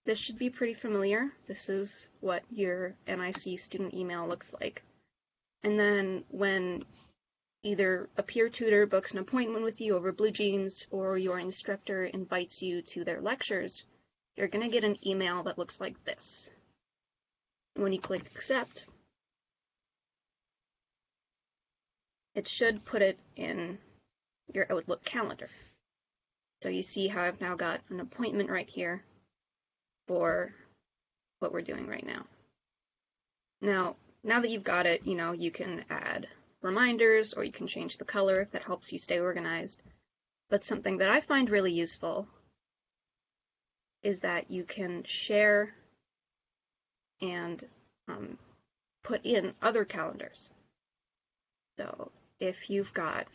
this should be pretty familiar. This is what your NIC student email looks like. And then when either a peer tutor books an appointment with you over BlueJeans, or your instructor invites you to their lectures, you're going to get an email that looks like this. When you click accept, it should put it in your Outlook calendar. So you see how I've now got an appointment right here for what we're doing right now. Now that you've got it, you know, you can add reminders, or you can change the color if that helps you stay organized. But something that I find really useful is that you can share and put in other calendars. So if you've got,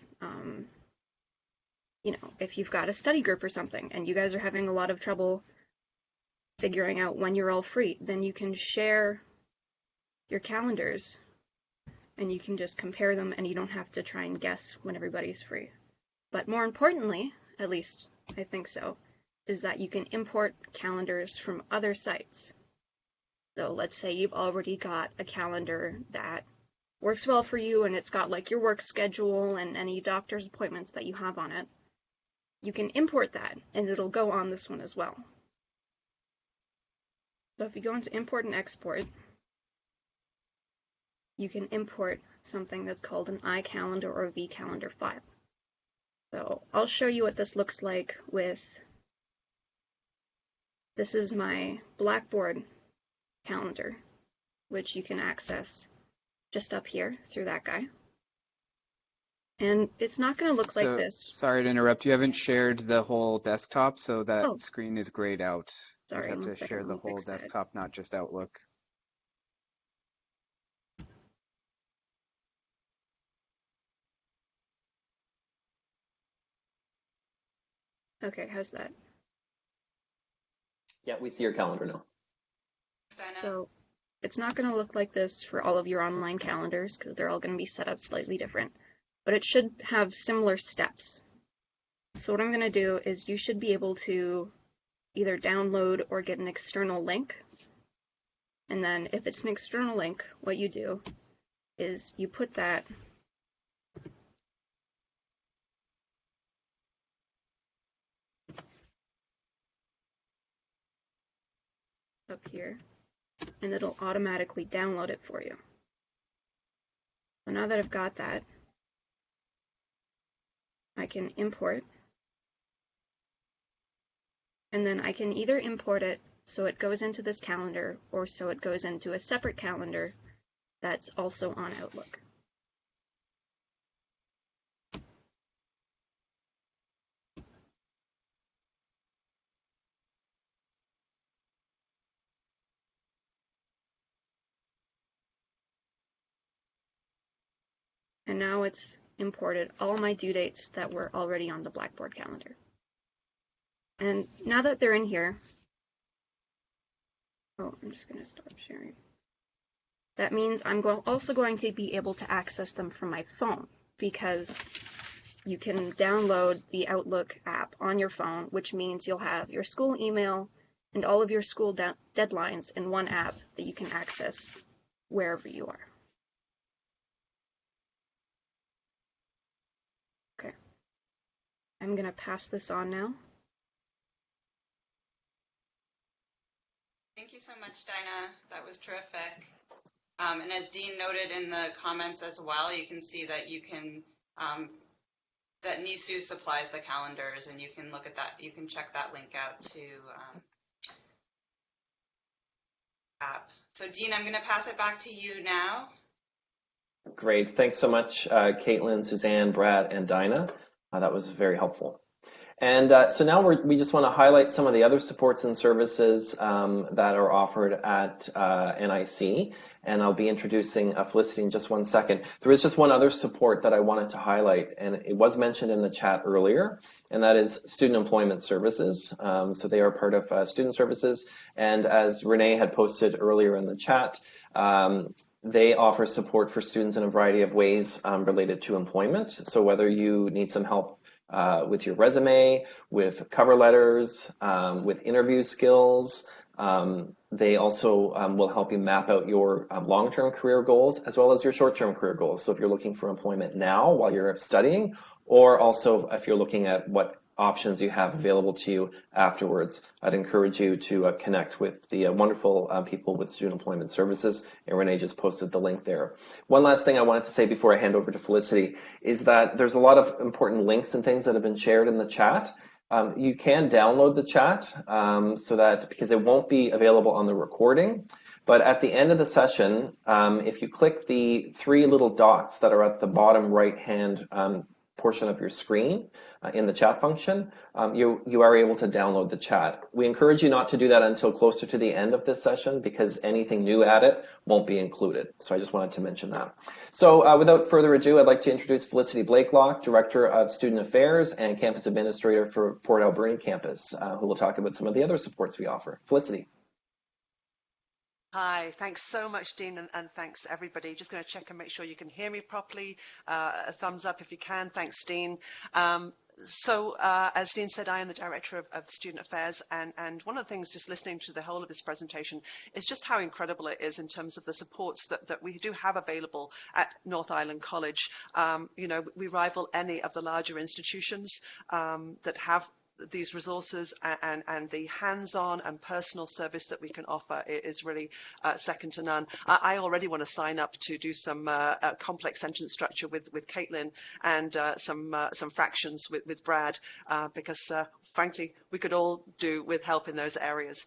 you know, if you've got a study group or something, and you guys are having a lot of trouble figuring out when you're all free, then you can share your calendars, and you can just compare them, and you don't have to try and guess when everybody's free. But more importantly, at least I think so, is that you can import calendars from other sites. So let's say you've already got a calendar that works well for you, and it's got like your work schedule and any doctor's appointments that you have on it. You can import that, and it'll go on this one as well. So if you go into import and export, you can import something that's called an iCalendar or a vCalendar file. So I'll show you what this looks like with, this is my Blackboard calendar, which you can access just up here through that guy. And it's not going to look like this. Sorry to interrupt. You haven't shared the whole desktop, so that screen is grayed out. Sorry, you have to share the whole desktop, not just Outlook. Okay, how's that? Yeah, we see your calendar now. So it's not going to look like this for all of your online calendars, because they're all going to be set up slightly different. But it should have similar steps. So what I'm going to do is, you should be able to either download or get an external link. And then if it's an external link, what you do is you put that up here, and it'll automatically download it for you. So now that I've got that, I can import, and then I can either import it so it goes into this calendar, or so it goes into a separate calendar that's also on Outlook. And now it's imported all my due dates that were already on the Blackboard calendar. And now that they're in here, Oh, I'm just going to stop sharing. That means I'm also going to be able to access them from my phone, because you can download the Outlook app on your phone, which means you'll have your school email and all of your school deadlines in one app that you can access wherever you are. Okay. I'm going to pass this on now. Thank you so much, Dinah. That was terrific. And as Dean noted in the comments as well, you can see that you can that NICU supplies the calendars, and you can look at that. You can check that link out to app. So Dean, I'm going to pass it back to you now. Great. Thanks so much, Caitlin, Suzanne, Brad, and Dinah. That was very helpful. And so now we just want to highlight some of the other supports and services that are offered at NIC, and I'll be introducing Felicity in just one second. There is just one other support that I wanted to highlight, and it was mentioned in the chat earlier, and that is Student Employment Services. So they are part of Student Services, and as Renee had posted earlier in the chat, they offer support for students in a variety of ways related to employment. So whether you need some help with your resume, with cover letters, with interview skills. They also will help you map out your long-term career goals as well as your short-term career goals. So if you're looking for employment now while you're studying, or also if you're looking at what options you have available to you afterwards, I'd encourage you to connect with the wonderful people with Student Employment Services, and Renee just posted the link there. One last thing I wanted to say before I hand over to Felicity is that there's a lot of important links and things that have been shared in the chat. You can download the chat so that, because it won't be available on the recording, but at the end of the session, if you click the three little dots that are at the bottom right-hand portion of your screen in the chat function, you are able to download the chat. We encourage you not to do that until closer to the end of this session because anything new added won't be included. So I just wanted to mention that. So without further ado, I'd like to introduce Felicity Blakelock, Director of Student Affairs and Campus Administrator for Port Alberni Campus, who will talk about some of the other supports we offer. Felicity. Hi, thanks so much, Dean, and thanks to everybody. Just going to check and make sure you can hear me properly. A thumbs up if you can. Thanks, Dean. As Dean said, I am the Director of Student Affairs, and one of the things just listening to the whole of this presentation is just how incredible it is in terms of the supports that we do have available at North Island College. You know, we rival any of the larger institutions that have these resources, and the hands-on and personal service that we can offer is really second to none. I already want to sign up to do some complex sentence structure with Caitlin and some fractions with Brad because frankly we could all do with help in those areas.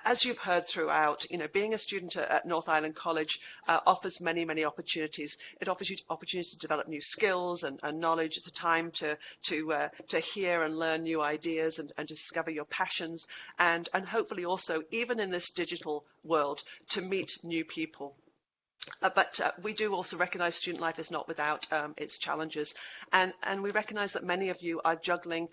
As you've heard throughout, you know, being a student at North Island College offers many opportunities. It offers you opportunities to develop new skills and knowledge. It's a time to hear and learn new ideas and discover your passions, and hopefully also, even in this digital world, to meet new people. But we do also recognise student life is not without its challenges, and we recognise that many of you are juggling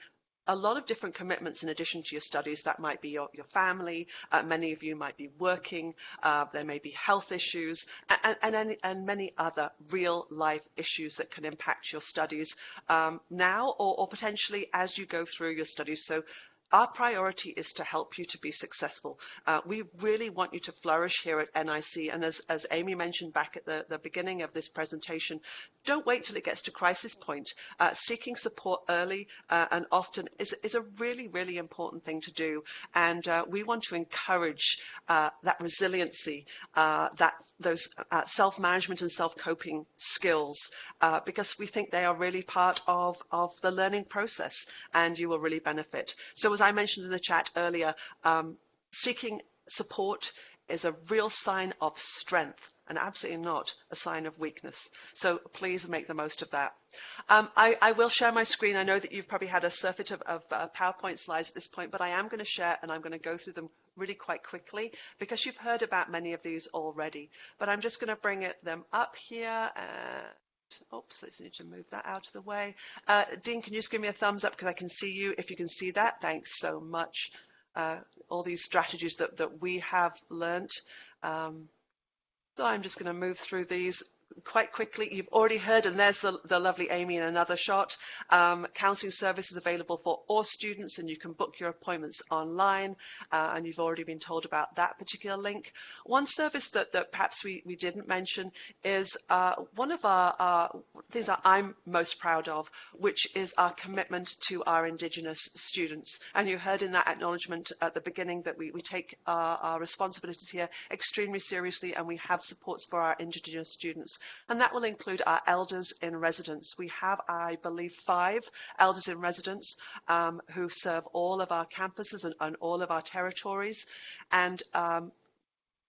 a lot of different commitments in addition to your studies. That might be your family, many of you might be working, there may be health issues, and many other real life issues that can impact your studies now or potentially as you go through your studies. So our priority is to help you to be successful. We really want you to flourish here at NIC, and as Amy mentioned back at the beginning of this presentation, don't wait till it gets to crisis point. Seeking support early and often is a really important thing to do, and we want to encourage that resiliency, those self-management and self-coping skills, because we think they are really part of the learning process, and you will really benefit. So as I mentioned in the chat earlier, seeking support is a real sign of strength and absolutely not a sign of weakness. So please make the most of that. I will share my screen. I know that you've probably had a surfeit of PowerPoint slides at this point, but I am going to share and I'm going to go through them really quite quickly because you've heard about many of these already. But I'm just going to bring them up here. Oops, let's need to move that out of the way. Dean, can you just give me a thumbs up because I can see you if you can see that? Thanks so much. all these strategies that we have learnt. So I'm just going to move through these quite quickly. You've already heard, and there's the lovely Amy in another shot. Counselling services available for all students, and you can book your appointments online, and you've already been told about that particular link. One service that perhaps we didn't mention is one of our things that I'm most proud of, which is our commitment to our Indigenous students. And you heard in that acknowledgement at the beginning that we take our responsibilities here extremely seriously, and we have supports for our Indigenous students. And that will include our elders in residence. We have, I believe, 5 elders in residence who serve all of our campuses and all of our territories. And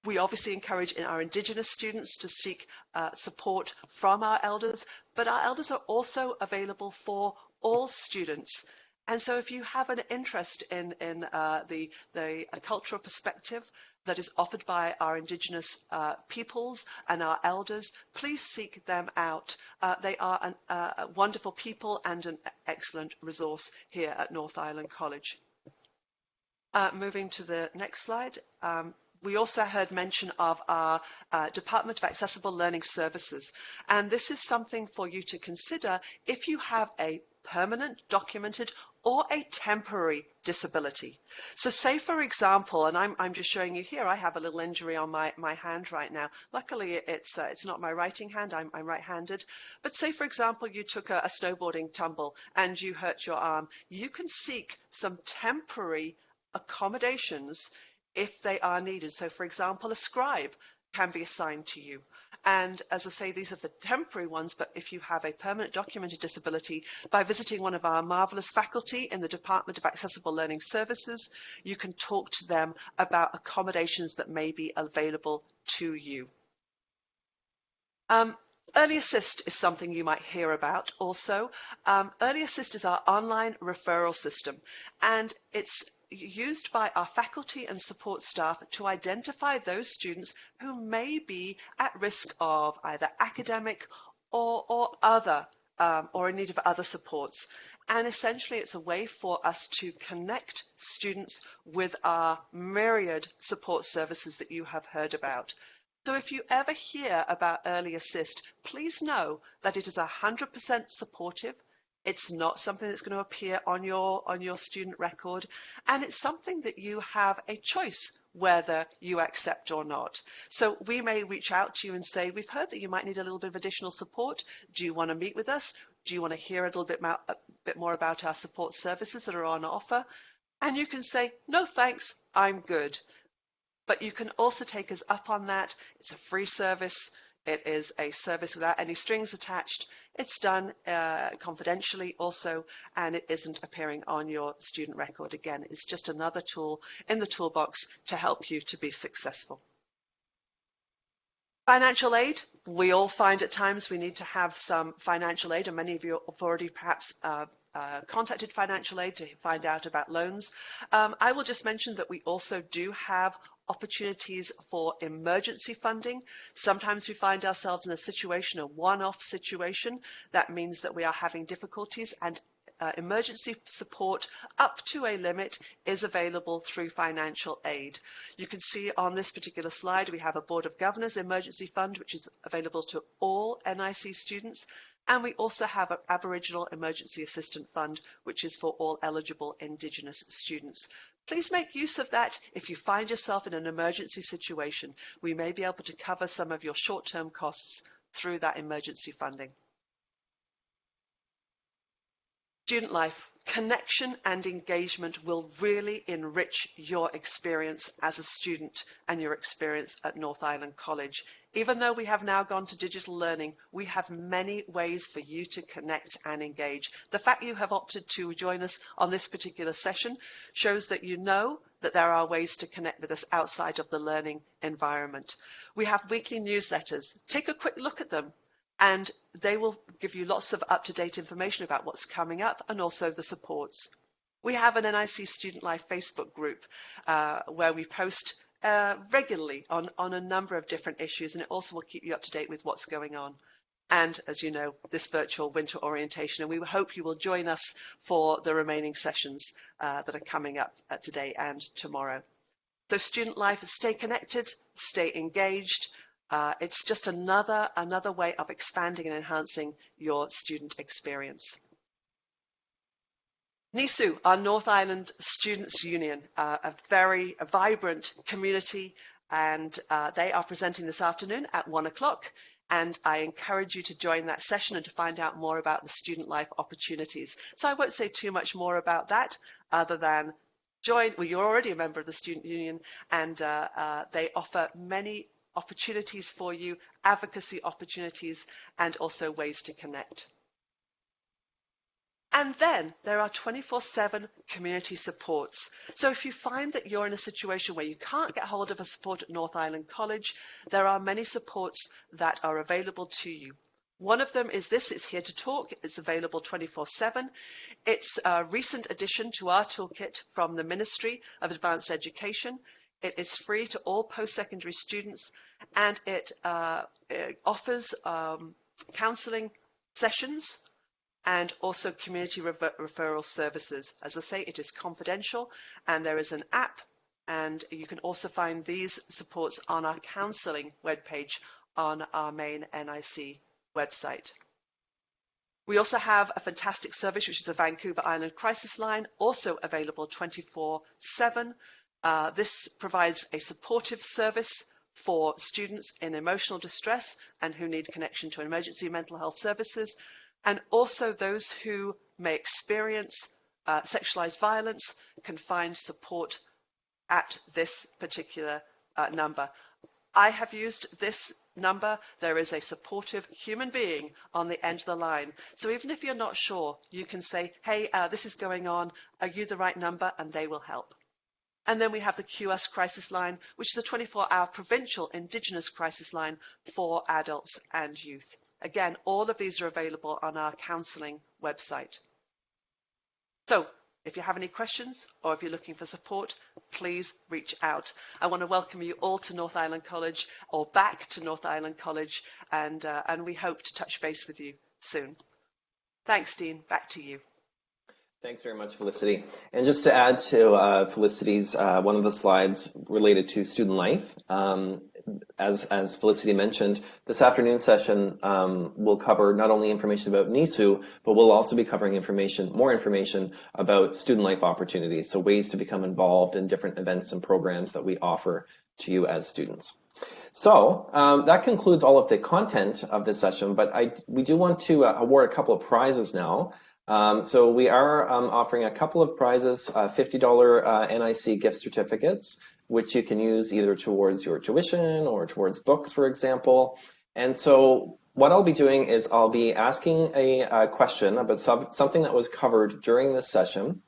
we obviously encourage our Indigenous students to seek support from our elders, but our elders are also available for all students. And so if you have an interest in the cultural perspective that is offered by our Indigenous peoples and our elders, please seek them out. They are a wonderful people and an excellent resource here at North Island College. Moving to the next slide. We also heard mention of our Department of Accessible Learning Services, and this is something for you to consider if you have a permanent, documented, or a temporary disability. So say, for example, and I'm just showing you here, I have a little injury on my hand right now. Luckily, it's not my writing hand, I'm right-handed. But say, for example, you took a snowboarding tumble and you hurt your arm. You can seek some temporary accommodations if they are needed. So, for example, a scribe can be assigned to you. And as I say, these are for temporary ones, but if you have a permanent documented disability, by visiting one of our marvellous faculty in the Department of Accessible Learning Services, you can talk to them about accommodations that may be available to you. Early Assist is something you might hear about also. Early Assist is our online referral system, and it's used by our faculty and support staff to identify those students who may be at risk of either academic or other, or in need of other supports. And essentially, it's a way for us to connect students with our myriad support services that you have heard about. So if you ever hear about Early Assist, please know that it is 100% supportive. It's not something that's going to appear on your student record, and it's something that you have a choice whether you accept or not. So we may reach out to you and say, we've heard that you might need a little bit of additional support. Do you want to meet with us? Do you want to hear a little bit more about our support services that are on offer? And you can say, no thanks, I'm good. But you can also take us up on that. It's a free service. It is a service without any strings attached. It's done confidentially also, and it isn't appearing on your student record. Again, it's just another tool in the toolbox to help you to be successful. Financial aid. We all find at times we need to have some financial aid, and many of you have already perhaps contacted financial aid to find out about loans. I will just mention that we also do have opportunities for emergency funding. Sometimes we find ourselves in a situation, a one-off situation. That means that we are having difficulties, and emergency support up to a limit is available through financial aid. You can see on this particular slide we have a Board of Governors Emergency Fund, which is available to all NIC students. And we also have an Aboriginal Emergency Assistance Fund, which is for all eligible Indigenous students. Please make use of that if you find yourself in an emergency situation. We may be able to cover some of your short-term costs through that emergency funding. Student life, connection and engagement will really enrich your experience as a student and your experience at North Island College. Even though we have now gone to digital learning, we have many ways for you to connect and engage. The fact you have opted to join us on this particular session shows that you know that there are ways to connect with us outside of the learning environment. We have weekly newsletters. Take a quick look at them, and they will give you lots of up-to-date information about what's coming up and also the supports. We have an NIC Student Life Facebook group where we post regularly on a number of different issues, and it also will keep you up to date with what's going on. and, as you know, this virtual winter orientation. And we hope you will join us for the remaining sessions that are coming up today and tomorrow. So student life, stay connected, stay engaged. It's just another way of expanding and enhancing your student experience. NISU, our North Island Students' Union, a very vibrant community, and they are presenting this afternoon at 1 o'clock. And I encourage you to join that session and to find out more about the student life opportunities. So I won't say too much more about that other than join. Well, you're already a member of the Student Union, and they offer many opportunities for you, advocacy opportunities, and also ways to connect. And then there are 24/7 community supports. So if you find that you're in a situation where you can't get hold of a support at North Island College, there are many supports that are available to you. One of them is this, it's Here to Talk. It's available 24/7. It's a recent addition to our toolkit from the Ministry of Advanced Education. It is free to all post-secondary students, and it offers counselling sessions and also community referral services. As I say, it is confidential, and there is an app, and you can also find these supports on our counselling webpage on our main NIC website. We also have a fantastic service, which is the Vancouver Island Crisis Line, also available 24/7. This provides a supportive service for students in emotional distress and who need connection to emergency mental health services, and also those who may experience sexualized violence can find support at this particular number. I have used this number. There is a supportive human being on the end of the line. So even if you're not sure, you can say, hey, this is going on. Are you the right number? And they will help. And then we have the QS Crisis Line, which is a 24-hour provincial Indigenous crisis line for adults and youth. Again, all of these are available on our counselling website. So if you have any questions or if you're looking for support, please reach out. I want to welcome you all to North Island College, or back to North Island College, and we hope to touch base with you soon. Thanks, Dean. Back to you. Thanks very much, Felicity. And just to add to Felicity's, one of the slides related to student life, as Felicity mentioned, this afternoon session will cover not only information about NISU, but we'll also be covering more information about student life opportunities, so ways to become involved in different events and programs that we offer to you as students. So that concludes all of the content of this session, but we do want to award a couple of prizes now. So we are offering a couple of prizes, $50 NIC gift certificates, which you can use either towards your tuition or towards books, for example. And so what I'll be doing is I'll be asking a question about something that was covered during this session.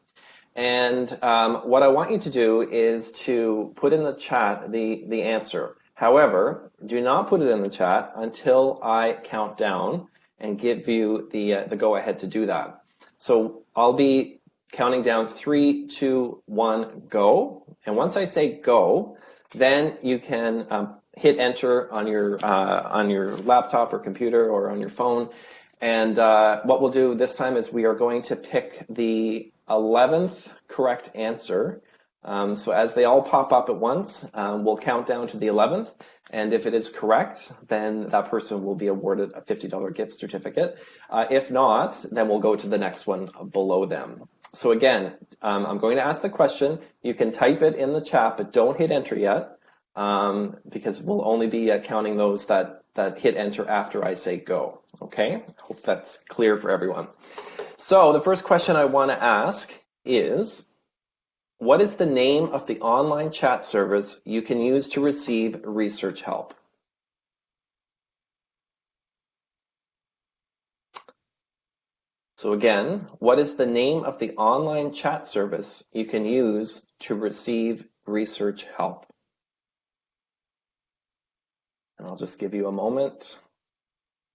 And what I want you to do is to put in the chat the answer. However, do not put it in the chat until I count down and give you the go-ahead to do that. So I'll be counting down 3, 2, 1, go. And once I say go, then you can hit enter on your laptop or computer or on your phone. And what we'll do this time is we are going to pick the 11th correct answer. So as they all pop up at once, we'll count down to the 11th. And if it is correct, then that person will be awarded a $50 gift certificate. If not, then we'll go to the next one below them. So again, I'm going to ask the question. You can type it in the chat, but don't hit enter yet, because we'll only be counting those that hit enter after I say go. Okay? Hope that's clear for everyone. So the first question I want to ask is, what is the name of the online chat service you can use to receive research help? So again, what is the name of the online chat service you can use to receive research help? And I'll just give you a moment.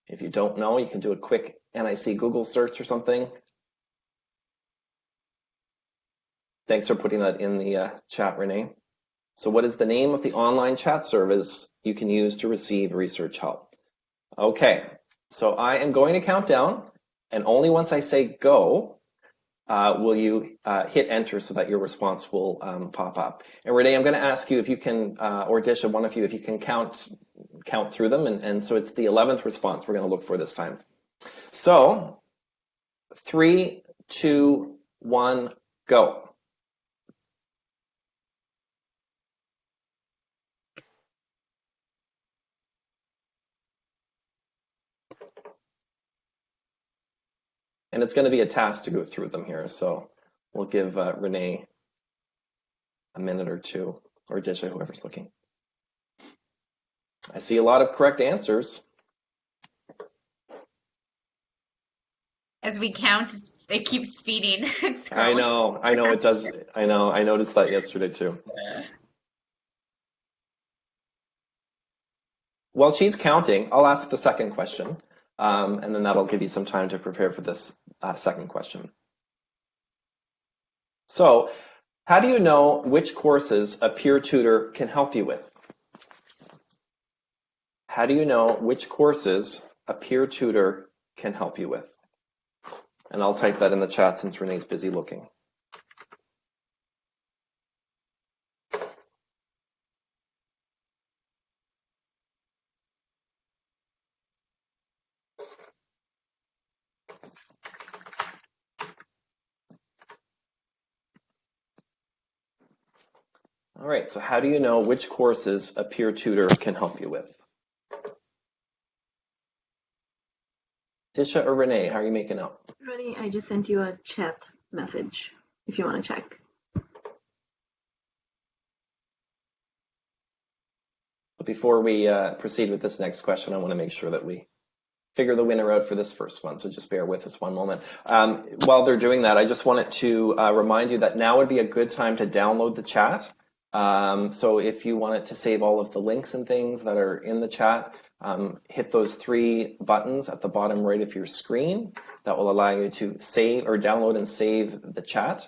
If you don't know, you can do a quick NIC Google search or something. Thanks for putting that in the chat, Renee. So what is the name of the online chat service you can use to receive research help? Okay, So I am going to count down, and only once I say go will you hit enter so that your response will pop up. And Renee, I'm going to ask you if you can, or Disha, one of you, if you can count through them. And so it's the 11th response we're going to look for this time. So 3, 2, 1, go. And it's going to be a task to go through them here. So we'll give Renee a minute or two, or Disha, whoever's looking. I see a lot of correct answers. As we count, it keeps feeding. I know it does. I noticed that yesterday too. While she's counting, I'll ask the second question, and then that'll give you some time to prepare for this second question. So, how do you know which courses a peer tutor can help you with? How do you know which courses a peer tutor can help you with? And I'll type that in the chat since Renee's busy looking. All right, so how do you know which courses a peer tutor can help you with? Disha or Renee, how are you making out? Renee, I just sent you a chat message if you want to check. Before we proceed with this next question, I want to make sure that we figure the winner out for this first one, so just bear with us one moment. While they're doing that, I just wanted to remind you that now would be a good time to download the chat. So if you wanted to save all of the links and things that are in the chat, hit those 3 buttons at the bottom right of your screen. That will allow you to save or download and save the chat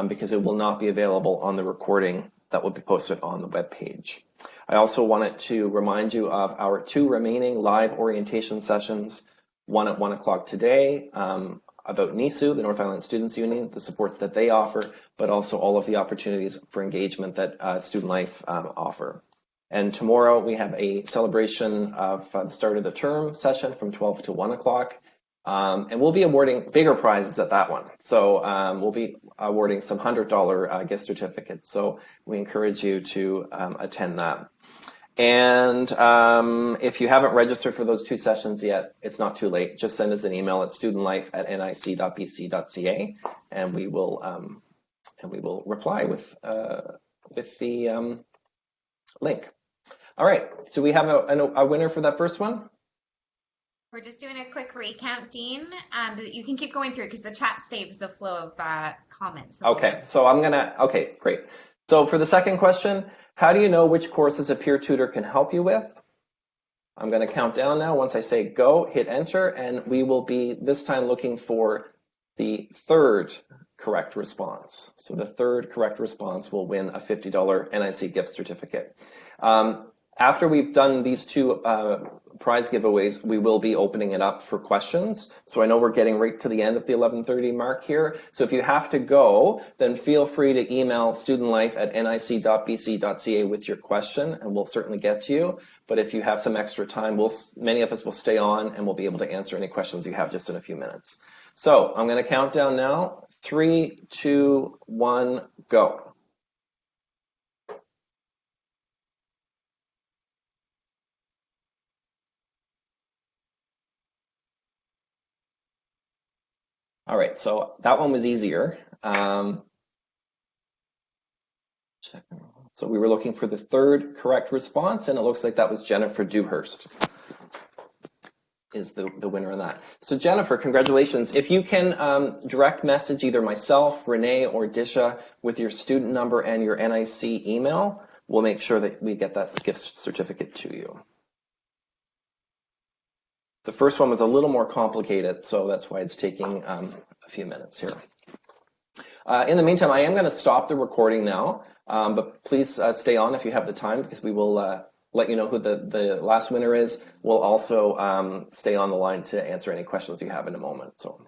because it will not be available on the recording that will be posted on the web page. I also wanted to remind you of our 2 remaining live orientation sessions, one at 1 o'clock today about NISU, the North Island Students Union, the supports that they offer, but also all of the opportunities for engagement that Student Life offer. And tomorrow we have a celebration of the start of the term session from 12 to 1 o'clock. And we'll be awarding bigger prizes at that one. So we'll be awarding some $100 gift certificates. So we encourage you to attend that. And if you haven't registered for those 2 sessions yet, it's not too late. Just send us an email at studentlife@nic.bc.ca, and we will reply with the link. All right. So we have a winner for that first one. We're just doing a quick recount, Dean. You can keep going through because the chat saves the flow of comments. Okay. So okay, great. So for the second question, how do you know which courses a peer tutor can help you with? I'm going to count down now. Once I say go, hit enter, and we will be this time looking for the 3rd correct response. So the 3rd correct response will win a $50 NIC gift certificate. After we've done these 2 prize giveaways, we will be opening it up for questions. So I know we're getting right to the end of the 11:30 mark here. So if you have to go, then feel free to email studentlife@nic.bc.ca with your question, and we'll certainly get to you. But if you have some extra time, many of us will stay on, and we'll be able to answer any questions you have just in a few minutes. So I'm going to count down now. 3, 2, 1, go. All right, so that one was easier. So we were looking for the 3rd correct response, and it looks like that was Jennifer Dewhurst is the winner in that. So Jennifer, congratulations. If you can direct message either myself, Renee, or Disha with your student number and your NIC email, we'll make sure that we get that gift certificate to you. The first one was a little more complicated, so that's why it's taking a few minutes here. In the meantime, I am going to stop the recording now, but please stay on if you have the time, because we will let you know who the last winner is. We'll also stay on the line to answer any questions you have in a moment. So